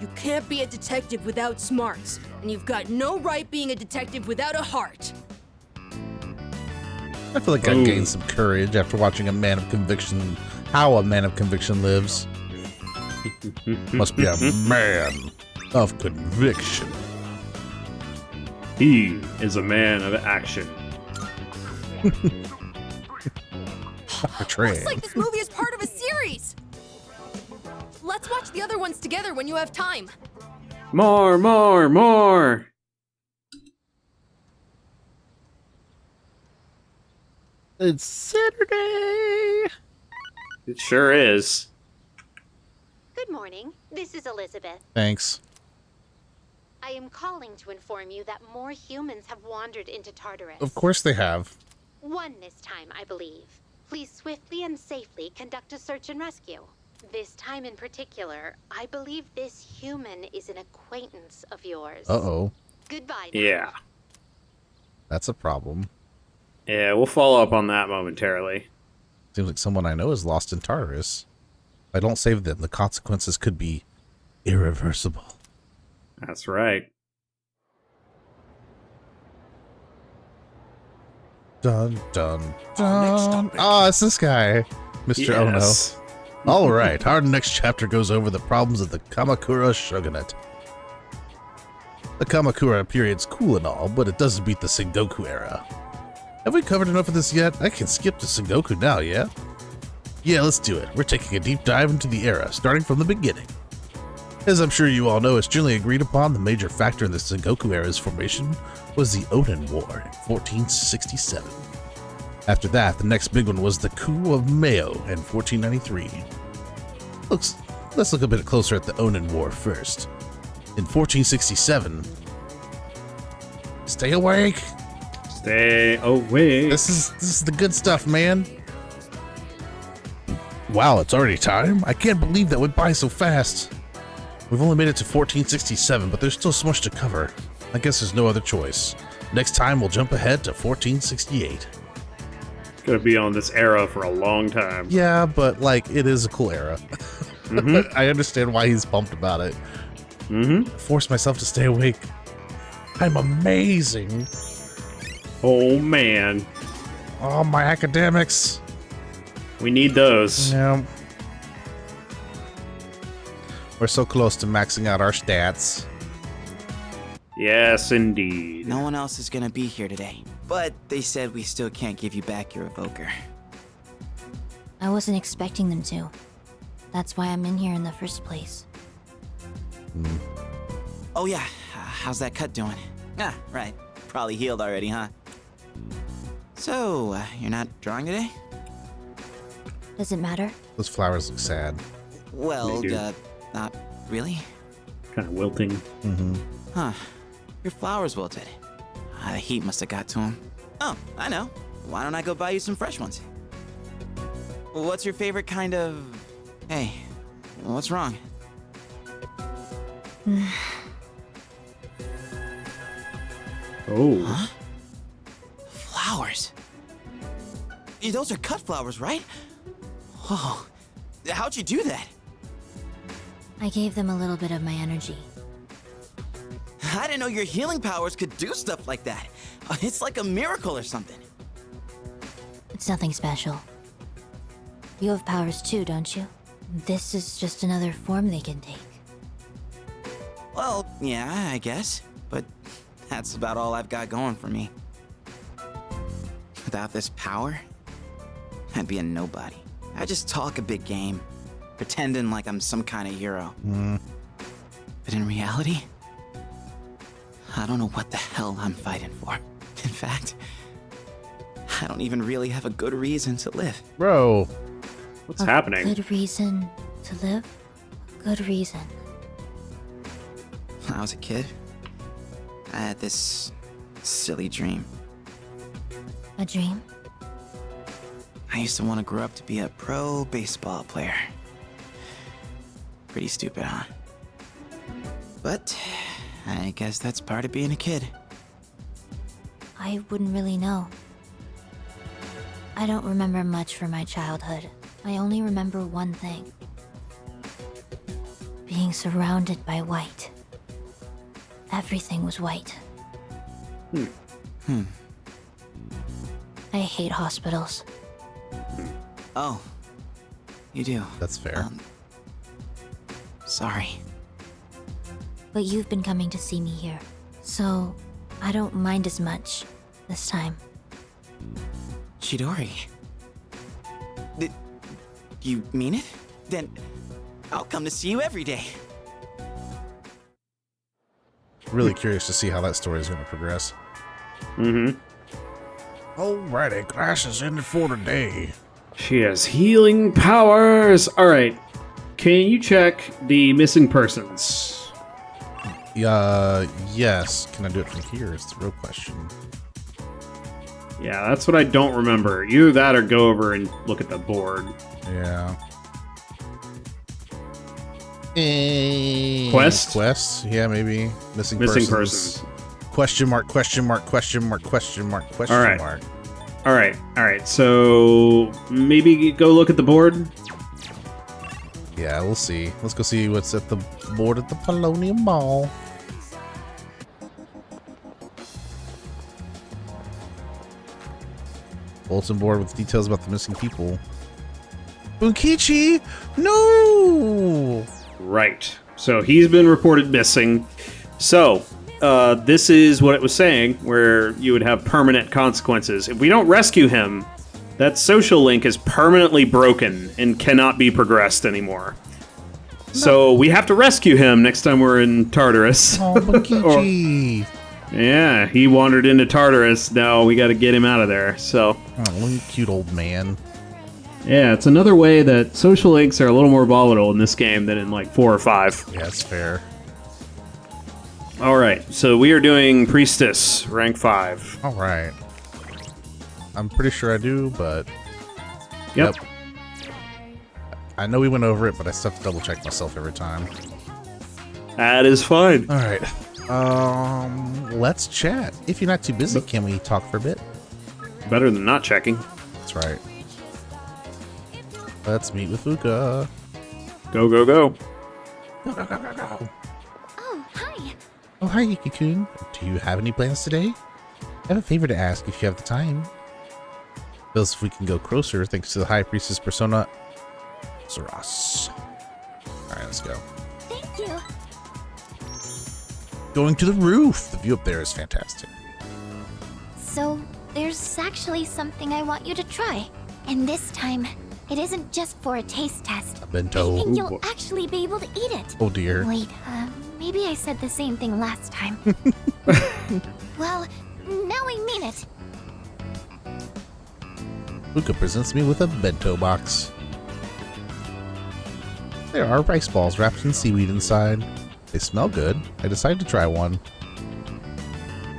[SPEAKER 9] You can't be a detective without smarts, and you've got no right being a detective without a heart.
[SPEAKER 1] I feel like I've gained some courage after watching how a man of conviction lives. Must be a man of conviction.
[SPEAKER 2] He is a man of action.
[SPEAKER 9] Looks like this movie is part of a series! Let's watch the other ones together when you have time.
[SPEAKER 2] More!
[SPEAKER 1] It's Saturday!
[SPEAKER 2] It sure is.
[SPEAKER 7] Good morning. This is Elizabeth.
[SPEAKER 1] Thanks.
[SPEAKER 7] I am calling to inform you that more humans have wandered into Tartarus.
[SPEAKER 1] Of course they have.
[SPEAKER 7] One this time, I believe. Please swiftly and safely conduct a search and rescue. This time in particular, I believe this human is an acquaintance of yours.
[SPEAKER 1] Uh-oh.
[SPEAKER 7] Goodbye now.
[SPEAKER 2] Yeah.
[SPEAKER 1] That's a problem.
[SPEAKER 2] Yeah, we'll follow up on that momentarily.
[SPEAKER 1] Seems like someone I know is lost in Tartarus. If I don't save them, the consequences could be irreversible.
[SPEAKER 2] That's right.
[SPEAKER 1] Dun, dun, dun. Oh, it's this guy, Mr.
[SPEAKER 2] Yes.
[SPEAKER 1] Ono. All right, our next chapter goes over the problems of the Kamakura shogunate. The Kamakura period's cool and all, but it doesn't beat the Sengoku era. Have we covered enough of this yet? I can skip to Sengoku now, yeah? Yeah, let's do it. We're taking a deep dive into the era, starting from the beginning. As I'm sure you all know, it's generally agreed upon, the major factor in the Sengoku era's formation was the Onin War in 1467. After that, the next big one was the coup of Mayo in 1493. Let's look a bit closer at the Onin War first. In 1467... Stay awake!
[SPEAKER 2] Stay awake.
[SPEAKER 1] This is the good stuff, man. Wow, it's already time? I can't believe that went by so fast. We've only made it to 1467, but there's still so much to cover. I guess there's no other choice. Next time, we'll jump ahead to 1468.
[SPEAKER 2] Gonna be on this era for a long time.
[SPEAKER 1] Yeah, but, like, it is a cool era. I understand why he's pumped about it. Force myself to stay awake. I'm amazing.
[SPEAKER 2] Oh, man.
[SPEAKER 1] Oh, my academics.
[SPEAKER 2] We need those.
[SPEAKER 1] Yeah. We're so close to maxing out our stats.
[SPEAKER 2] Yes, indeed.
[SPEAKER 6] No one else is gonna be here today, but they said we still can't give you back your evoker.
[SPEAKER 3] I wasn't expecting them to. That's why I'm in here in the first place.
[SPEAKER 6] Oh yeah, how's that cut doing? Ah, right. Probably healed already, huh? So, you're not drawing today?
[SPEAKER 3] Does it matter?
[SPEAKER 1] Those flowers look sad.
[SPEAKER 6] Well,
[SPEAKER 2] They do.
[SPEAKER 6] not really.
[SPEAKER 2] Kind of wilting.
[SPEAKER 6] Huh. Your flowers wilted. The heat must have got to them. Oh, I know. Why don't I go buy you some fresh ones? What's your favorite kind of... Hey, what's wrong?
[SPEAKER 2] Oh.
[SPEAKER 6] Huh? Flowers? Those are cut flowers, right? Whoa. How'd you do that?
[SPEAKER 3] I gave them a little bit of my energy.
[SPEAKER 6] I didn't know your healing powers could do stuff like that. It's like a miracle or something.
[SPEAKER 3] It's nothing special. You have powers too, don't you? This is just another form they can take.
[SPEAKER 6] Well, yeah, I guess. But That's about all I've got going for me. Without this power, I'd be a nobody. I just talk a big game, pretending like I'm some kind of hero. But in reality, I don't know what the hell I'm fighting for. In fact, I don't even really have a good reason to live.
[SPEAKER 1] Bro.
[SPEAKER 2] What's happening?
[SPEAKER 3] Good reason to live? Good reason.
[SPEAKER 6] When I was a kid, I had this silly dream.
[SPEAKER 3] A dream?
[SPEAKER 6] I used to want to grow up to be a pro baseball player. Pretty stupid, huh? But I guess that's part of being a kid.
[SPEAKER 3] I wouldn't really know. I don't remember much from my childhood. I only remember one thing. Being surrounded by white. Everything was white. I hate hospitals.
[SPEAKER 6] Oh, you do?
[SPEAKER 1] That's fair.
[SPEAKER 6] Sorry.
[SPEAKER 3] But you've been coming to see me here, so I don't mind as much this time.
[SPEAKER 6] Chidori. Did you mean it? Then I'll come to see you every day.
[SPEAKER 1] Really curious to see how that story is going to progress. Alrighty, class is ended for today.
[SPEAKER 2] She has healing powers. All right. Can you check the missing persons?
[SPEAKER 1] Yes. Can I do it from here? It's the real question.
[SPEAKER 2] Yeah, that's what I don't remember. Either that or go over and look at the board.
[SPEAKER 1] Yeah.
[SPEAKER 2] Quest?
[SPEAKER 1] Quest? Yeah, maybe. Missing persons. Question mark, question mark, question mark, question mark, question mark.
[SPEAKER 2] All right. So maybe go look at the board.
[SPEAKER 1] Yeah, we'll see. Let's go see what's at the board at the Polonium Mall. Bulletin board with details about the missing people. Bunkichi! No!
[SPEAKER 2] Right. So he's been reported missing. So this is what it was saying, where you would have permanent consequences. If we don't rescue him, that social link is permanently broken and cannot be progressed anymore. So we have to rescue him next time we're in Tartarus.
[SPEAKER 1] Oh, Bunkichi!
[SPEAKER 2] Yeah, he wandered into Tartarus. Now we got to get him out of there. So,
[SPEAKER 1] Oh, cute old man.
[SPEAKER 2] yeah, it's another way that social links are a little more volatile in this game than in like 4 or 5.
[SPEAKER 1] Yeah, that's fair.
[SPEAKER 2] All right, so we are doing Priestess, rank 5.
[SPEAKER 1] Alright. I'm pretty sure I do, but...
[SPEAKER 2] Yep.
[SPEAKER 1] I know we went over it, but I still have to double check myself every time.
[SPEAKER 2] That is fine.
[SPEAKER 1] Alright. Let's chat. If you're not too busy, can we talk for a bit?
[SPEAKER 2] Better than not checking.
[SPEAKER 1] That's right. Let's meet with Fuka.
[SPEAKER 2] Go, go, go.
[SPEAKER 1] Go, go, go, go, go.
[SPEAKER 3] Oh, hi.
[SPEAKER 1] Oh, hi, Yuki-kun. Do you have any plans today? I have a favor to ask if you have the time. Feels if we can go closer thanks to the High Priestess persona, Saras. Alright, let's go.
[SPEAKER 3] Thank you.
[SPEAKER 1] Going to the roof. The view up there is fantastic.
[SPEAKER 3] So, there's actually something I want you to try. And this time, it isn't just for a taste test.
[SPEAKER 1] A bento.
[SPEAKER 3] I think you'll actually be able to eat it.
[SPEAKER 1] Oh dear.
[SPEAKER 3] Wait, maybe I said the same thing last time. Well, now I mean it.
[SPEAKER 1] Fuka presents me with a bento box. There are rice balls wrapped in seaweed inside. They smell good. I decided to try one.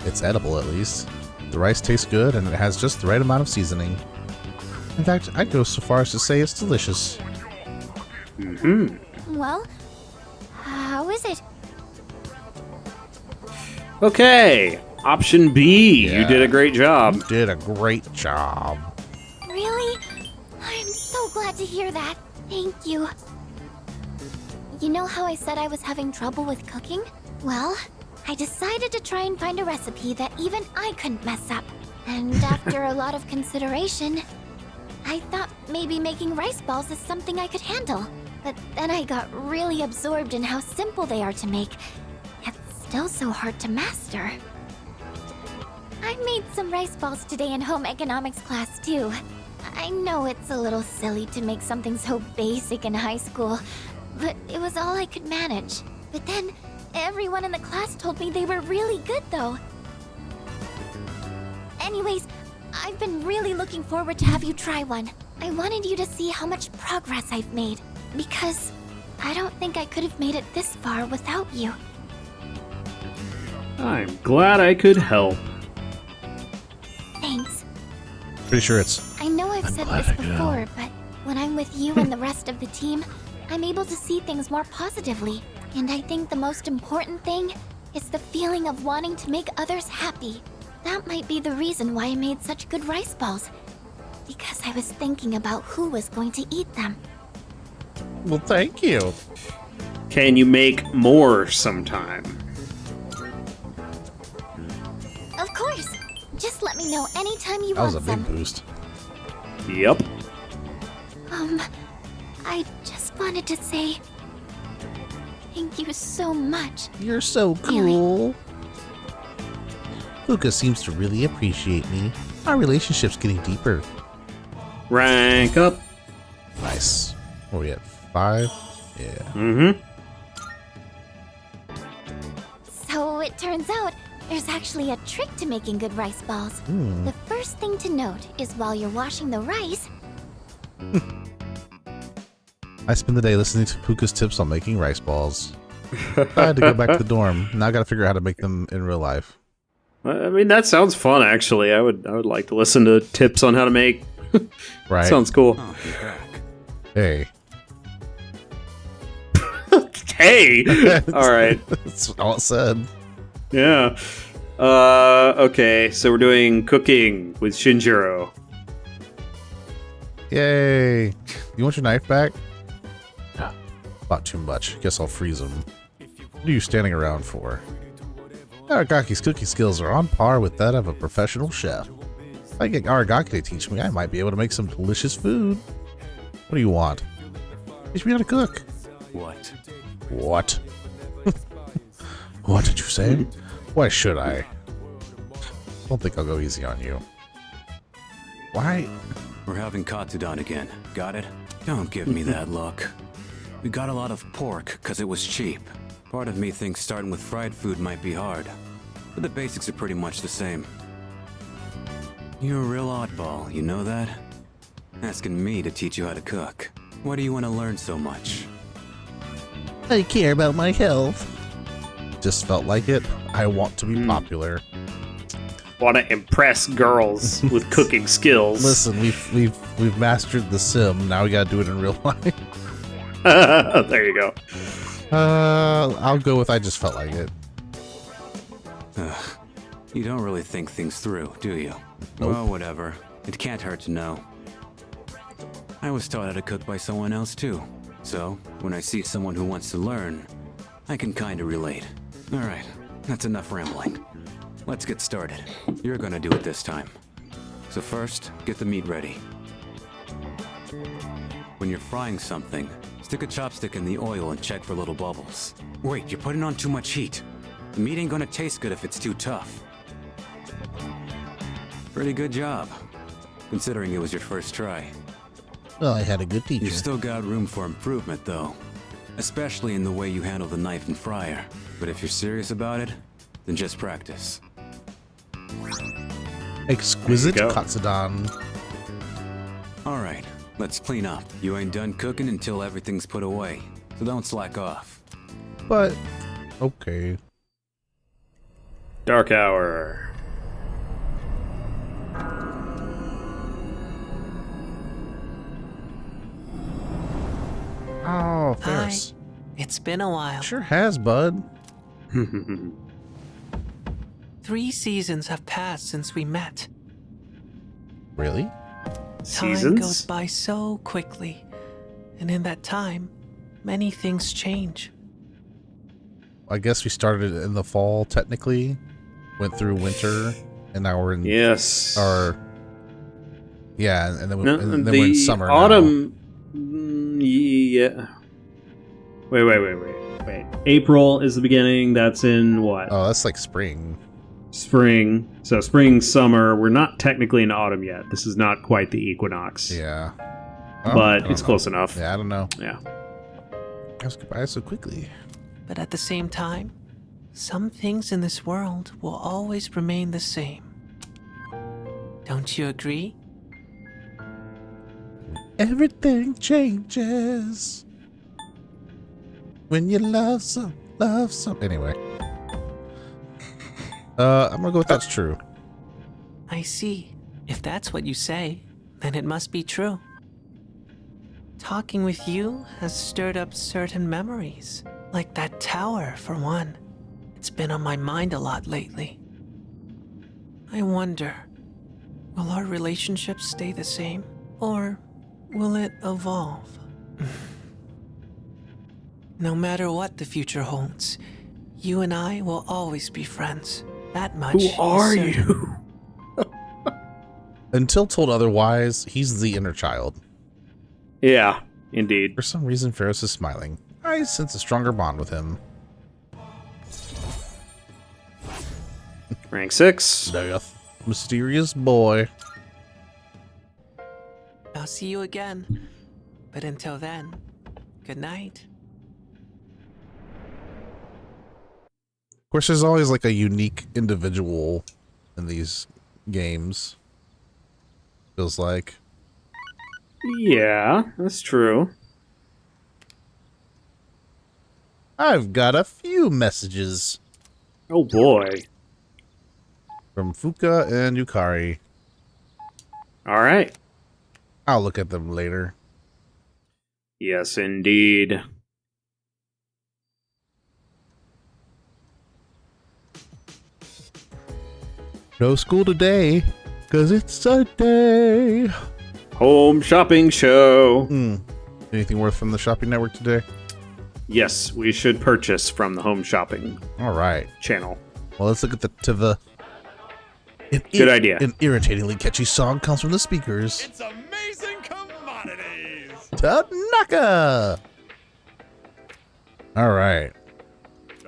[SPEAKER 1] It's edible, at least. The rice tastes good, and it has just the right amount of seasoning. In fact, I'd go so far as to say it's delicious.
[SPEAKER 3] Well, how is it?
[SPEAKER 2] Okay, option B.
[SPEAKER 1] Yeah.
[SPEAKER 2] You did a great job.
[SPEAKER 1] You did a great job.
[SPEAKER 3] Really? I'm so glad to hear that. Thank you. You know how I said I was having trouble with cooking? Well, I decided to try and find a recipe that even I couldn't mess up. And after a lot of consideration, I thought maybe making rice balls is something I could handle. But then I got really absorbed in how simple they are to make, yet still so hard to master. I made some rice balls today in home economics class too. I know it's a little silly to make something so basic in high school, but it was all I could manage. But then, everyone in the class told me they were really good though. Anyways, I've been really looking forward to have you try one. I wanted you to see how much progress I've made, because I don't think I could have made it this far without you.
[SPEAKER 2] I'm glad I could help.
[SPEAKER 3] Thanks.
[SPEAKER 1] Pretty sure it's.
[SPEAKER 3] I know I've said
[SPEAKER 1] glad
[SPEAKER 3] this
[SPEAKER 1] I could help.
[SPEAKER 3] before, but when I'm with you and the rest of the team, I'm able to see things more positively. And I think the most important thing is the feeling of wanting to make others happy. That might be the reason why I made such good rice balls. Because I was thinking about who was going to eat them.
[SPEAKER 1] Well, thank you.
[SPEAKER 2] Can you make more sometime?
[SPEAKER 3] Of course! Just let me know anytime you
[SPEAKER 1] That was
[SPEAKER 3] want
[SPEAKER 1] a big
[SPEAKER 3] some.
[SPEAKER 1] boost.
[SPEAKER 2] Yep.
[SPEAKER 3] I just wanted to say thank you so much.
[SPEAKER 1] You're so cool. Luca seems to really appreciate me. Our relationship's getting deeper.
[SPEAKER 2] Rank up.
[SPEAKER 1] Nice. What are we at? 5? Yeah.
[SPEAKER 2] Mm-hmm.
[SPEAKER 3] So it turns out there's actually a trick to making good rice balls. The first thing to note is while you're washing the rice,
[SPEAKER 1] I spend the day listening to Puka's tips on making rice balls. I had to go back to the dorm. Now I gotta figure out how to make them in real life.
[SPEAKER 2] I mean, that sounds fun, actually. I would like to listen to tips on how to make.
[SPEAKER 1] Right.
[SPEAKER 2] Sounds cool.
[SPEAKER 8] Oh, you're back.
[SPEAKER 1] Hey.
[SPEAKER 2] Hey! All right.
[SPEAKER 1] That's all it said.
[SPEAKER 2] Yeah. Okay, so we're doing cooking with Shinjiro.
[SPEAKER 1] Yay. You want your knife back? Not too much. Guess I'll freeze them. What are you standing around for? Aragaki's cooking skills are on par with that of a professional chef. If I get Aragaki to teach me, I might be able to make some delicious food. What do you want? Teach me how to cook.
[SPEAKER 8] What?
[SPEAKER 1] What? What did you say? Why should I? Don't think I'll go easy on you. Why?
[SPEAKER 8] We're having Katsudan again. Got it? Don't give me that look. We got a lot of pork because it was cheap. Part of me thinks starting with fried food might be hard, but the basics are pretty much the same. You're a real oddball, you know that? Asking me to teach you how to cook. Why do you want to learn so much?
[SPEAKER 1] I care about my health. Just felt like it. I want to be popular.
[SPEAKER 2] Want to impress girls with cooking skills.
[SPEAKER 1] Listen, we've mastered the sim. Now we gotta do it in real life.
[SPEAKER 2] There you go.
[SPEAKER 1] I'll go with I just felt like it.
[SPEAKER 8] You don't really think things through, do you?
[SPEAKER 1] Nope.
[SPEAKER 8] Well, whatever. It can't hurt to know. I was taught how to cook by someone else too. So, when I see someone who wants to learn, I can kinda relate. Alright, that's enough rambling. Let's get started. You're gonna do it this time. So first, get the meat ready. When you're frying something, stick a chopstick in the oil and check for little bubbles. Wait, you're putting on too much heat. The meat ain't gonna taste good if it's too tough. Pretty good job, considering it was your first try.
[SPEAKER 1] Well, I had a good teacher.
[SPEAKER 8] You still got room for improvement, though. Especially in the way you handle the knife and fryer. But if you're serious about it, then just practice.
[SPEAKER 1] Exquisite
[SPEAKER 2] There you go.
[SPEAKER 1] Katsudan.
[SPEAKER 8] Alright, let's clean up. You ain't done cooking until everything's put away, so don't slack off.
[SPEAKER 1] But, okay.
[SPEAKER 2] Dark Hour.
[SPEAKER 1] Oh, Ferris.
[SPEAKER 10] It's been a while.
[SPEAKER 1] Sure has, bud.
[SPEAKER 10] 3 seasons have passed since we met.
[SPEAKER 1] Really?
[SPEAKER 10] Time goes
[SPEAKER 2] Seasons?
[SPEAKER 10] by so quickly, and in that time, many things change.
[SPEAKER 1] I guess we started in the fall, technically. Went through winter, and now we're in
[SPEAKER 2] Yes.
[SPEAKER 1] Yeah, and then,
[SPEAKER 2] No,
[SPEAKER 1] and then
[SPEAKER 2] the
[SPEAKER 1] we're in summer now.
[SPEAKER 2] autumn. Yeah. Wait. April is the beginning. That's in what?
[SPEAKER 1] Oh, that's like spring.
[SPEAKER 2] spring. So spring, summer. We're not technically in autumn yet. This is not quite the equinox.
[SPEAKER 1] Yeah.
[SPEAKER 2] But it's close enough.
[SPEAKER 1] Yeah, I don't know.
[SPEAKER 2] Yeah.
[SPEAKER 1] Guys go by so quickly.
[SPEAKER 10] But at the same time, some things in this world will always remain the same. Don't you agree?
[SPEAKER 1] Everything changes when you love some. Anyway. I'm gonna go with that's true.
[SPEAKER 10] I see. If that's what you say, then it must be true. Talking with you has stirred up certain memories. Like that tower, for one. It's been on my mind a lot lately. I wonder, will our relationship stay the same? Or will it evolve? No matter what the future holds, you and I will always be friends. That much.
[SPEAKER 2] Who are
[SPEAKER 10] is certain.
[SPEAKER 2] you?
[SPEAKER 1] Until told otherwise, he's the inner child.
[SPEAKER 2] Yeah, indeed.
[SPEAKER 1] For some reason, Ferris is smiling. I sense a stronger bond with him.
[SPEAKER 2] Rank 6.
[SPEAKER 1] Death. Mysterious boy.
[SPEAKER 10] I'll see you again. But until then, good night.
[SPEAKER 1] Of course, there's always like a unique individual in these games. Feels like.
[SPEAKER 2] Yeah, that's true.
[SPEAKER 1] I've got a few messages
[SPEAKER 2] Oh boy.
[SPEAKER 1] from Fuka and Yukari.
[SPEAKER 2] All right.
[SPEAKER 1] I'll look at them later.
[SPEAKER 2] Yes, indeed.
[SPEAKER 1] No school today, 'cause it's Sunday.
[SPEAKER 2] Home shopping show.
[SPEAKER 1] Anything worth from the shopping network today?
[SPEAKER 2] Yes, we should purchase from the home shopping
[SPEAKER 1] All right.
[SPEAKER 2] channel.
[SPEAKER 1] Well, let's look at the Tiva.
[SPEAKER 2] Good idea.
[SPEAKER 1] An irritatingly catchy song comes from the speakers.
[SPEAKER 11] It's amazing commodities.
[SPEAKER 1] Tanaka! All right.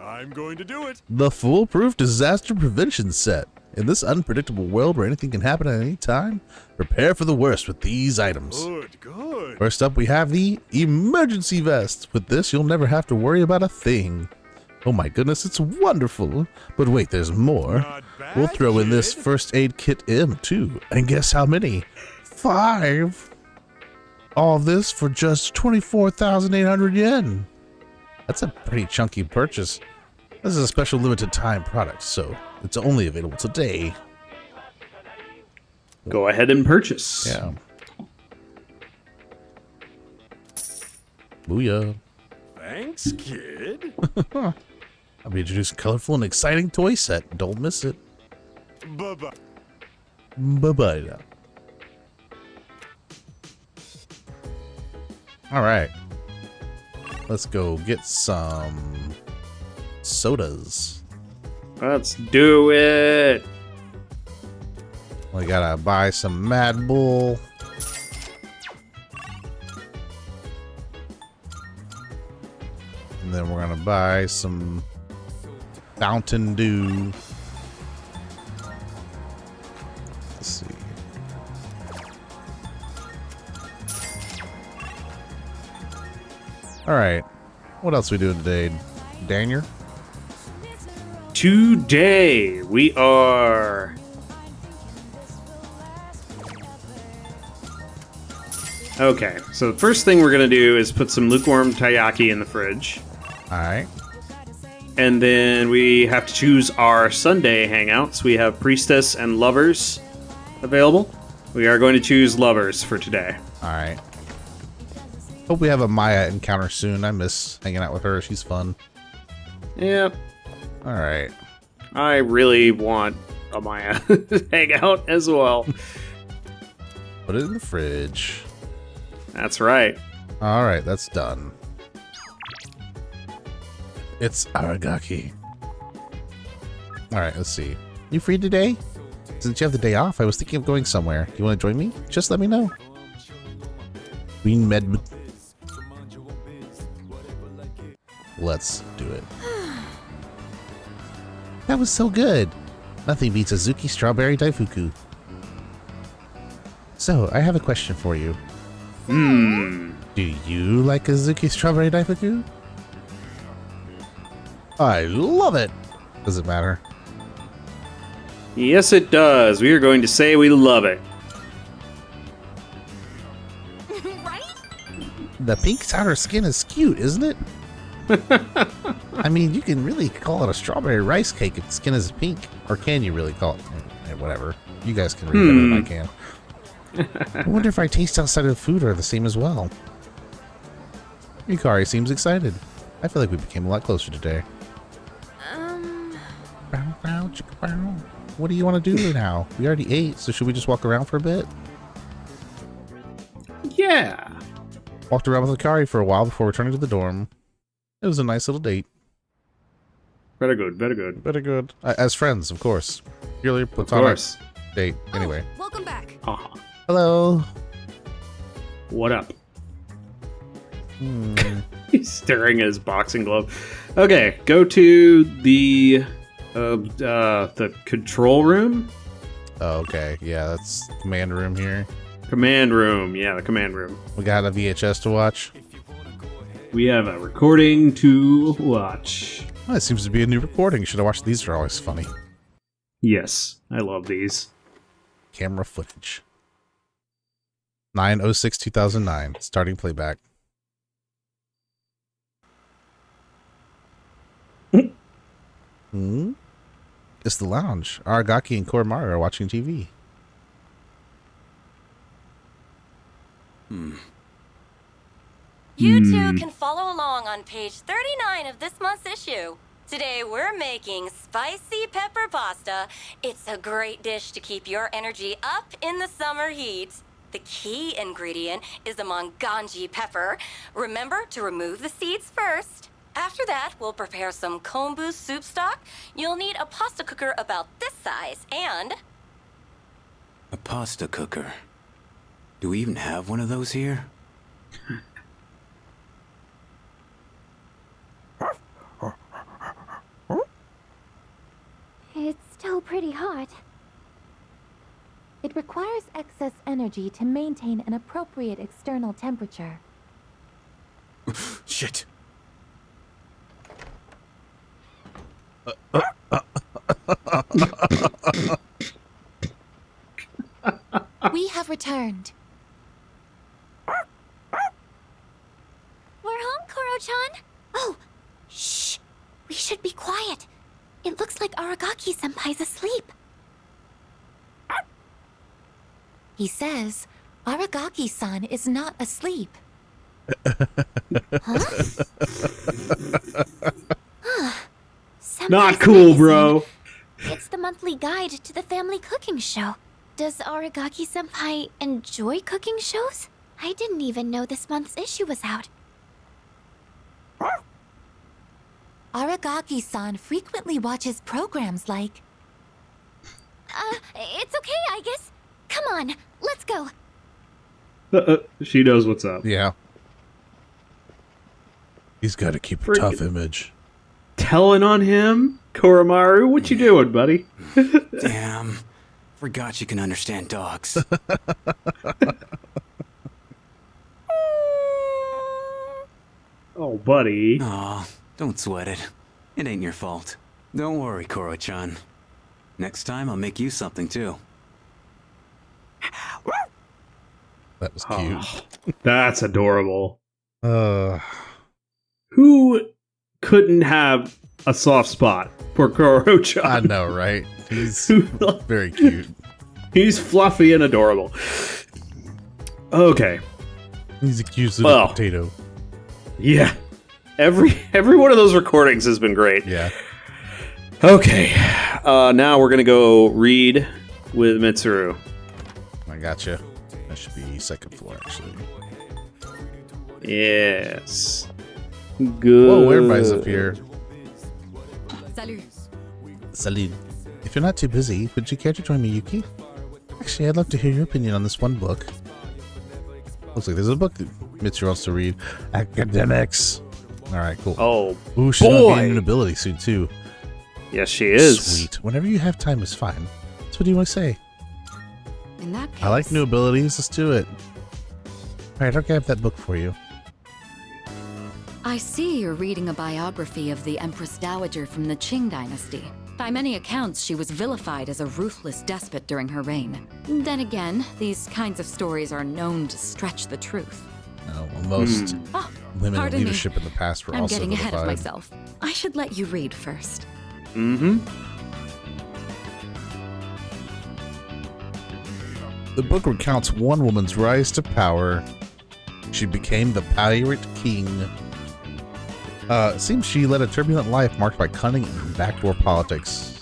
[SPEAKER 11] I'm going to do it.
[SPEAKER 1] The Foolproof Disaster Prevention Set. In this unpredictable world where anything can happen at any time, prepare for the worst with these items.
[SPEAKER 11] Good.
[SPEAKER 1] First up, we have the Emergency Vest. With this, you'll never have to worry about a thing. Oh my goodness, it's wonderful. But wait, there's more.
[SPEAKER 11] Not bad,
[SPEAKER 1] We'll throw in this
[SPEAKER 11] kid.
[SPEAKER 1] First Aid Kit M, too. And guess how many? 5. All of this for just 24,800 yen. That's a pretty chunky purchase. This is a special limited time product, so it's only available today.
[SPEAKER 2] Go ahead and purchase.
[SPEAKER 1] Yeah. Booyah.
[SPEAKER 11] Thanks, kid.
[SPEAKER 1] I'll be introducing a colorful and exciting toy set. Don't miss it.
[SPEAKER 11] Bye-bye.
[SPEAKER 1] Bye-bye now. All right. Let's go get some sodas.
[SPEAKER 2] Let's do it.
[SPEAKER 1] We gotta buy some Mad Bull. And then we're gonna buy some Fountain Dew. Let's see. All right. What else are we doing today, Daniel?
[SPEAKER 2] Today we are okay. So the first thing we're gonna do is put some lukewarm taiyaki in the fridge,
[SPEAKER 1] All right.
[SPEAKER 2] and then we have to choose our Sunday hangouts. We have Priestess and Lovers available. We are going to choose Lovers for today.
[SPEAKER 1] All right. Hope we have a Maya encounter soon. I miss hanging out with her. She's fun.
[SPEAKER 2] Yep.
[SPEAKER 1] All right.
[SPEAKER 2] I really want a Maya hangout as well.
[SPEAKER 1] Put it in the fridge.
[SPEAKER 2] That's right.
[SPEAKER 1] All right, that's done. It's Aragaki. All right, let's see. You free today? Since you have the day off, I was thinking of going somewhere. Do you want to join me? Just let me know. Queen Med. Let's do it. That was so good. Nothing beats a Zuki strawberry daifuku. So, I have a question for you. Do you like a Zuki strawberry daifuku? I love it! Does it matter?
[SPEAKER 2] Yes, it does. We are going to say we love it.
[SPEAKER 3] Right?
[SPEAKER 1] The pink outer skin is cute, isn't it? I mean, you can really call it a strawberry rice cake if the skin is pink. Or can you really call it? Whatever. You guys can read better than I can. I wonder if our tastes outside of food are the same as well. Yukari seems excited. I feel like we became a lot closer today. Bow, bow, chicka, bow. What do you want to do now? We already ate, so should we just walk around for a bit?
[SPEAKER 2] Yeah.
[SPEAKER 1] Walked around with Yukari for a while before returning to the dorm. It was a nice little date.
[SPEAKER 2] Very good, very good.
[SPEAKER 1] Very good. As friends, of course. Purely platonic date. Anyway.
[SPEAKER 9] Welcome back.
[SPEAKER 1] Hello.
[SPEAKER 2] What up? He's staring at his boxing glove. Okay, go to the control room.
[SPEAKER 1] Oh, okay. Yeah, that's command room here.
[SPEAKER 2] Command room. Yeah, the command room.
[SPEAKER 1] We got a VHS to watch.
[SPEAKER 2] We have a recording to watch.
[SPEAKER 1] Oh, it seems to be a new recording. Should have watched these. They're always funny.
[SPEAKER 2] Yes, I love these.
[SPEAKER 1] Camera footage. 9/06/2009. Starting playback. It's the lounge. Aragaki and Koromaru are watching TV.
[SPEAKER 12] You two can follow along on page 39 of this month's issue. Today we're making spicy pepper pasta. It's a great dish to keep your energy up in the summer heat. The key ingredient is the manganji pepper. Remember to remove the seeds first. After that, we'll prepare some kombu soup stock. You'll need a pasta cooker about this size and...
[SPEAKER 8] A pasta cooker? Do we even have one of those here?
[SPEAKER 3] It's still pretty hot. It requires excess energy to maintain an appropriate external temperature.
[SPEAKER 8] Shit.
[SPEAKER 3] We have returned. We're home, Koro-chan. Oh, shh. We should be quiet. It looks like Aragaki-senpai's asleep. He says Aragaki-san is not asleep. Huh?
[SPEAKER 2] Not cool, bro.
[SPEAKER 3] It's the monthly guide to the family cooking show. Does Aragaki-senpai enjoy cooking shows? I didn't even know this month's issue was out. Aragaki-san frequently watches programs like... it's okay, I guess. Come on, let's go.
[SPEAKER 2] She knows what's up.
[SPEAKER 1] Yeah. He's got to keep a tough image.
[SPEAKER 2] Telling on him? Koromaru, what you doing, buddy?
[SPEAKER 8] Damn. Forgot you can understand dogs.
[SPEAKER 2] Oh, buddy.
[SPEAKER 8] Aw, don't sweat it. It ain't your fault. Don't worry, Koro-chan. Next time I'll make you something too.
[SPEAKER 1] That was cute.
[SPEAKER 2] That's adorable.
[SPEAKER 1] Who
[SPEAKER 2] Who couldn't have a soft spot for Koro-chan?
[SPEAKER 1] I know, right? He's very cute.
[SPEAKER 2] He's fluffy and adorable. Okay.
[SPEAKER 1] He's a cute little potato.
[SPEAKER 2] Yeah. Every one of those recordings has been great.
[SPEAKER 1] Yeah.
[SPEAKER 2] Okay. Now we're gonna go read with Mitsuru.
[SPEAKER 1] I gotcha. That should be second floor, actually.
[SPEAKER 2] Yes. Good.
[SPEAKER 1] Whoa, everybody's up here.
[SPEAKER 9] Salut.
[SPEAKER 1] Salud. If you're not too busy, would you care to join me, Yuki? Actually, I'd love to hear your opinion on this one book. Looks like there's a book that Mitsuru wants to read. Academics. Alright, cool.
[SPEAKER 2] Oh,
[SPEAKER 1] ooh, she's gonna gain an ability soon, too.
[SPEAKER 2] Yes, she is.
[SPEAKER 1] Sweet. Whenever you have time is fine. So what do you want to say?
[SPEAKER 9] In that case,
[SPEAKER 1] I like new abilities. Let's do it. All right, I'll grab that book for you.
[SPEAKER 5] I see you're reading a biography of the Empress Dowager from the Qing dynasty. By many accounts, she was vilified as a ruthless despot during her reign. Then again, these kinds of stories are known to stretch the truth.
[SPEAKER 1] Most women in
[SPEAKER 5] pardon me.
[SPEAKER 1] leadership in the past were
[SPEAKER 5] I'm
[SPEAKER 1] also
[SPEAKER 5] getting ahead of
[SPEAKER 1] vilified.
[SPEAKER 5] myself. I should let you read first.
[SPEAKER 2] Mm-hmm.
[SPEAKER 1] The book recounts one woman's rise to power. She became the Pirate King. It seems she led a turbulent life marked by cunning and backdoor politics.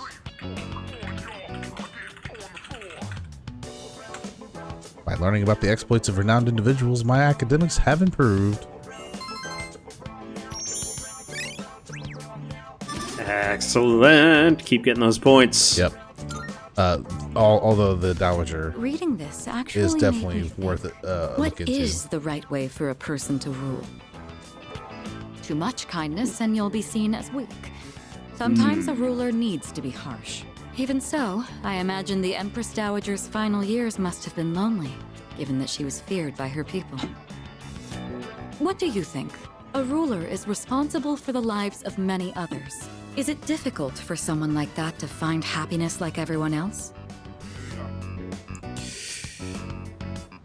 [SPEAKER 1] By learning about the exploits of renowned individuals, my academics have improved.
[SPEAKER 2] Excellent. Keep getting those points.
[SPEAKER 1] Yep. Although the Dowager
[SPEAKER 5] Reading this actually
[SPEAKER 1] is
[SPEAKER 5] made
[SPEAKER 1] definitely
[SPEAKER 5] me think,
[SPEAKER 1] worth it.
[SPEAKER 5] what
[SPEAKER 1] Look into.
[SPEAKER 5] is the right way for a person to rule? Too much kindness and you'll be seen as weak. Sometimes a ruler needs to be harsh. Even so, I imagine the Empress Dowager's final years must have been lonely, given that she was feared by her people. What do you think? A ruler is responsible for the lives of many others. Is it difficult for someone like that to find happiness like everyone else?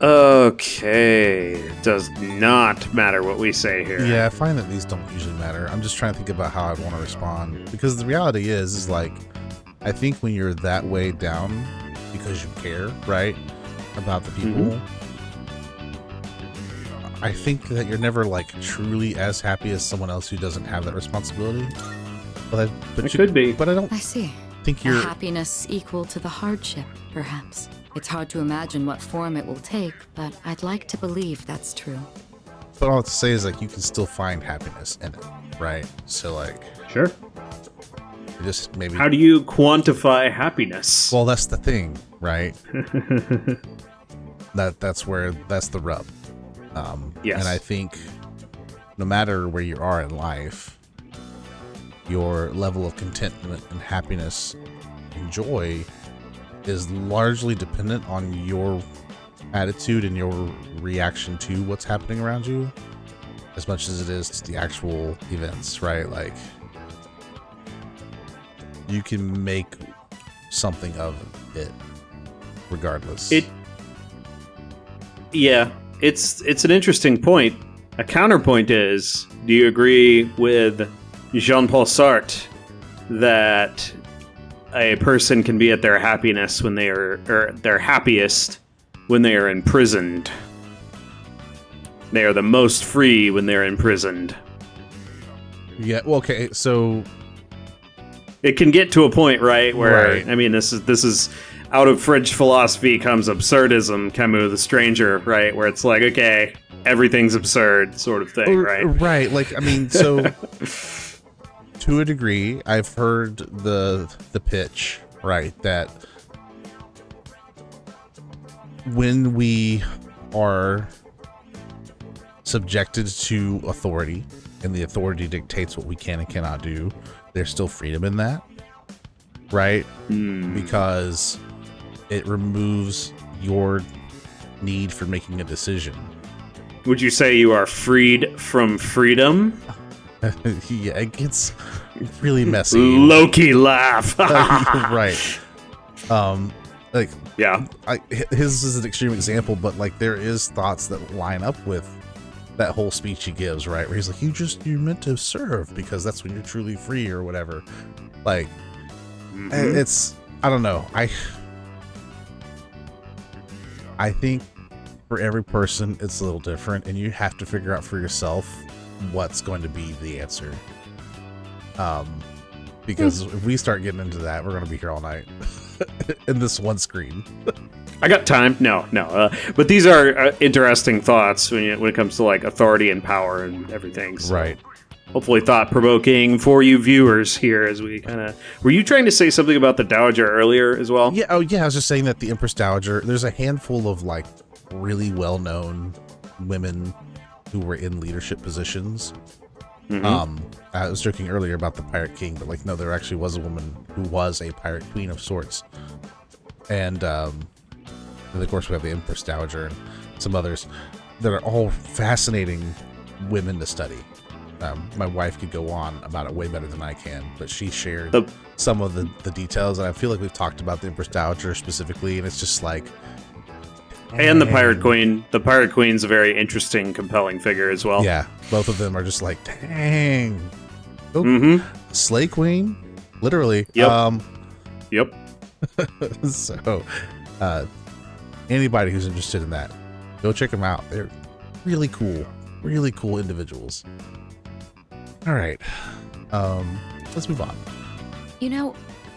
[SPEAKER 2] Okay. It does not matter what we say here.
[SPEAKER 1] Yeah, I find that these don't usually matter. I'm just trying to think about how I'd want to respond. Because the reality is like, I think when you're that way down because you care, right, about the people, I think that you're never like truly as happy as someone else who doesn't have that responsibility. But
[SPEAKER 2] It could be.
[SPEAKER 1] But I don't
[SPEAKER 5] I see.
[SPEAKER 1] think
[SPEAKER 5] A
[SPEAKER 1] you're.
[SPEAKER 5] happiness equal to the hardship, perhaps. It's hard to imagine what form it will take, but I'd like to believe that's true.
[SPEAKER 1] But all I have to say is like you can still find happiness in it, right? So like,
[SPEAKER 2] Sure.
[SPEAKER 1] you just maybe.
[SPEAKER 2] How do you quantify happiness?
[SPEAKER 1] Well, that's the thing, right? that's the rub.
[SPEAKER 2] Yes.
[SPEAKER 1] And I think no matter where you are in life, your level of contentment and happiness and joy is largely dependent on your attitude and your reaction to what's happening around you, as much as it is to the actual events, right? Like, you can make something of it regardless.
[SPEAKER 2] Yeah, it's an interesting point. A counterpoint is, do you agree with Jean-Paul Sartre that a person can be at their happiness when they are, or their happiest when they are imprisoned? They are the most free when they're imprisoned.
[SPEAKER 1] Yeah, well, okay, so
[SPEAKER 2] it can get to a point, right, where
[SPEAKER 1] Right.
[SPEAKER 2] I mean, this is out of French philosophy comes absurdism, Camus the Stranger, right, where it's like, okay, everything's absurd, sort of thing, right?
[SPEAKER 1] Right, like, I mean, so to a degree, I've heard the pitch, right, that when we are subjected to authority and the authority dictates what we can and cannot do, there's still freedom in that, right? Because it removes your need for making a decision.
[SPEAKER 2] Would you say you are freed from freedom?
[SPEAKER 1] Yeah, it gets really messy.
[SPEAKER 2] Low-key laugh.
[SPEAKER 1] Right. Like,
[SPEAKER 2] yeah,
[SPEAKER 1] his is an extreme example, but like there is thoughts that line up with that whole speech he gives, right? Where he's like, you're meant to serve because that's when you're truly free or whatever. Like, it's, I don't know. I think for every person it's a little different, and you have to figure out for yourself what's going to be the answer. Because if we start getting into that, we're going to be here all night in this one screen.
[SPEAKER 2] I got time. No. But these are interesting thoughts when it comes to like authority and power and everything. So
[SPEAKER 1] Right.
[SPEAKER 2] Hopefully thought-provoking for you viewers here as we kind of... Were you trying to say something about the Dowager earlier as well?
[SPEAKER 1] Yeah. Oh, yeah. I was just saying that the Empress Dowager, there's a handful of like really well-known women who were in leadership positions. I was joking earlier about the Pirate King, but like, no, there actually was a woman who was a Pirate Queen of sorts. And of course we have the Empress Dowager and some others that are all fascinating women to study. My wife could go on about it way better than I can, but she shared some of the details, and I feel like we've talked about the Empress Dowager specifically, and it's just like...
[SPEAKER 2] And the Pirate Queen. The Pirate Queen's a very interesting, compelling figure as well.
[SPEAKER 1] Yeah, both of them are just like, dang. Oh, Slay Queen? Literally.
[SPEAKER 2] Yep. Yep.
[SPEAKER 1] So, anybody who's interested in that, go check them out. They're really cool individuals. All right, let's move on.
[SPEAKER 5] You know,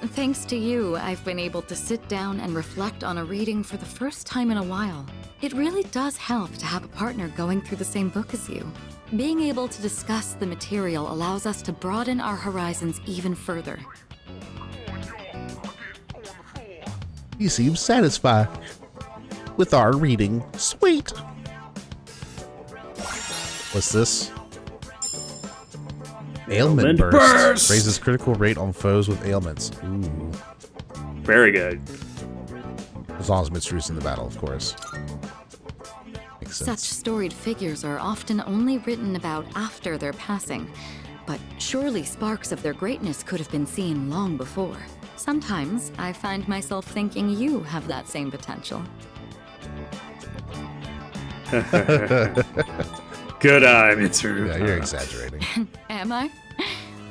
[SPEAKER 5] thanks to you, I've been able to sit down and reflect on a reading for the first time in a while. It really does help to have a partner going through the same book as you. Being able to discuss the material allows us to broaden our horizons even further.
[SPEAKER 1] You seem satisfied with our reading. Sweet. What's this? Ailment burst. Raises critical rate on foes with ailments. Ooh.
[SPEAKER 2] Very good.
[SPEAKER 1] As long as Mitsuru's in the battle, of course. Makes sense.
[SPEAKER 5] Such storied figures are often only written about after their passing, but surely sparks of their greatness could have been seen long before. Sometimes I find myself thinking you have that same potential.
[SPEAKER 2] Good eye, Mitsuru.
[SPEAKER 1] Yeah, you're exaggerating.
[SPEAKER 5] Am I?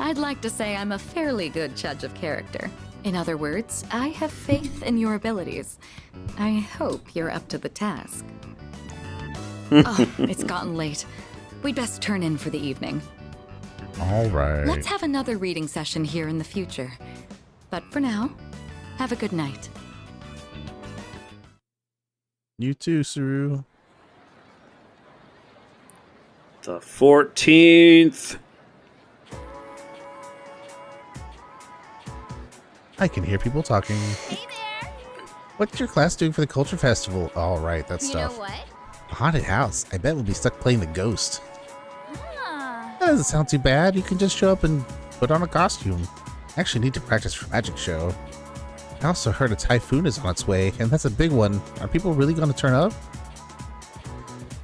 [SPEAKER 5] I'd like to say I'm a fairly good judge of character. In other words, I have faith in your abilities. I hope you're up to the task. Oh, it's gotten late. We'd best turn in for the evening.
[SPEAKER 1] All right.
[SPEAKER 5] Let's have another reading session here in the future. But for now, have a good night.
[SPEAKER 1] You too, Suru.
[SPEAKER 2] The 14th.
[SPEAKER 1] I can hear people talking.
[SPEAKER 3] Hey there!
[SPEAKER 1] What's your class doing for the Culture Festival? All right, that stuff.
[SPEAKER 3] You know what?
[SPEAKER 1] A haunted house. I bet we'll be stuck playing the ghost.
[SPEAKER 3] Ah.
[SPEAKER 1] That doesn't sound too bad. You can just show up and put on a costume. I actually need to practice for magic show. I also heard a typhoon is on its way, and that's a big one. Are people really going to turn up?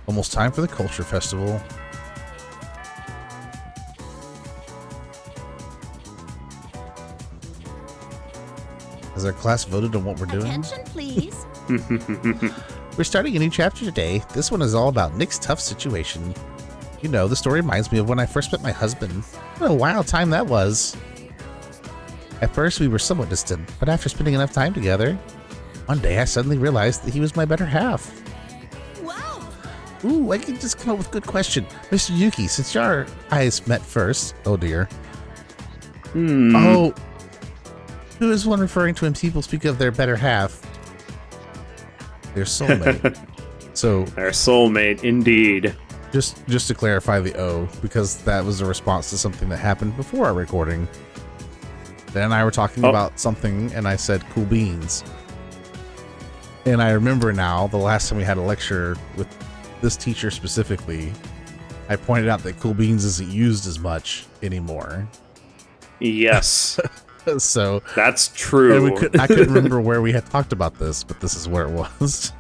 [SPEAKER 1] Almost time for the Culture Festival. Has our class voted on what we're doing?
[SPEAKER 3] Attention, please.
[SPEAKER 1] We're starting a new chapter today. This one is all about Nick's tough situation. You know, the story reminds me of when I first met my husband. What a wild time that was. At first, we were somewhat distant, but after spending enough time together, one day I suddenly realized that he was my better half.
[SPEAKER 3] Wow.
[SPEAKER 1] Ooh, I can just come up with a good question. Mr. Yuki, since your eyes met first... Oh, dear. Oh... Who is one referring to when people speak of their better half? Their soulmate. So
[SPEAKER 2] Their soulmate, indeed.
[SPEAKER 1] just to clarify the O, because that was a response to something that happened before our recording. Dan and I were talking about something, and I said cool beans. And I remember now, the last time we had a lecture with this teacher specifically, I pointed out that cool beans isn't used as much anymore.
[SPEAKER 2] Yes.
[SPEAKER 1] So
[SPEAKER 2] that's true.
[SPEAKER 1] And I couldn't remember where we had talked about this, but this is where it was.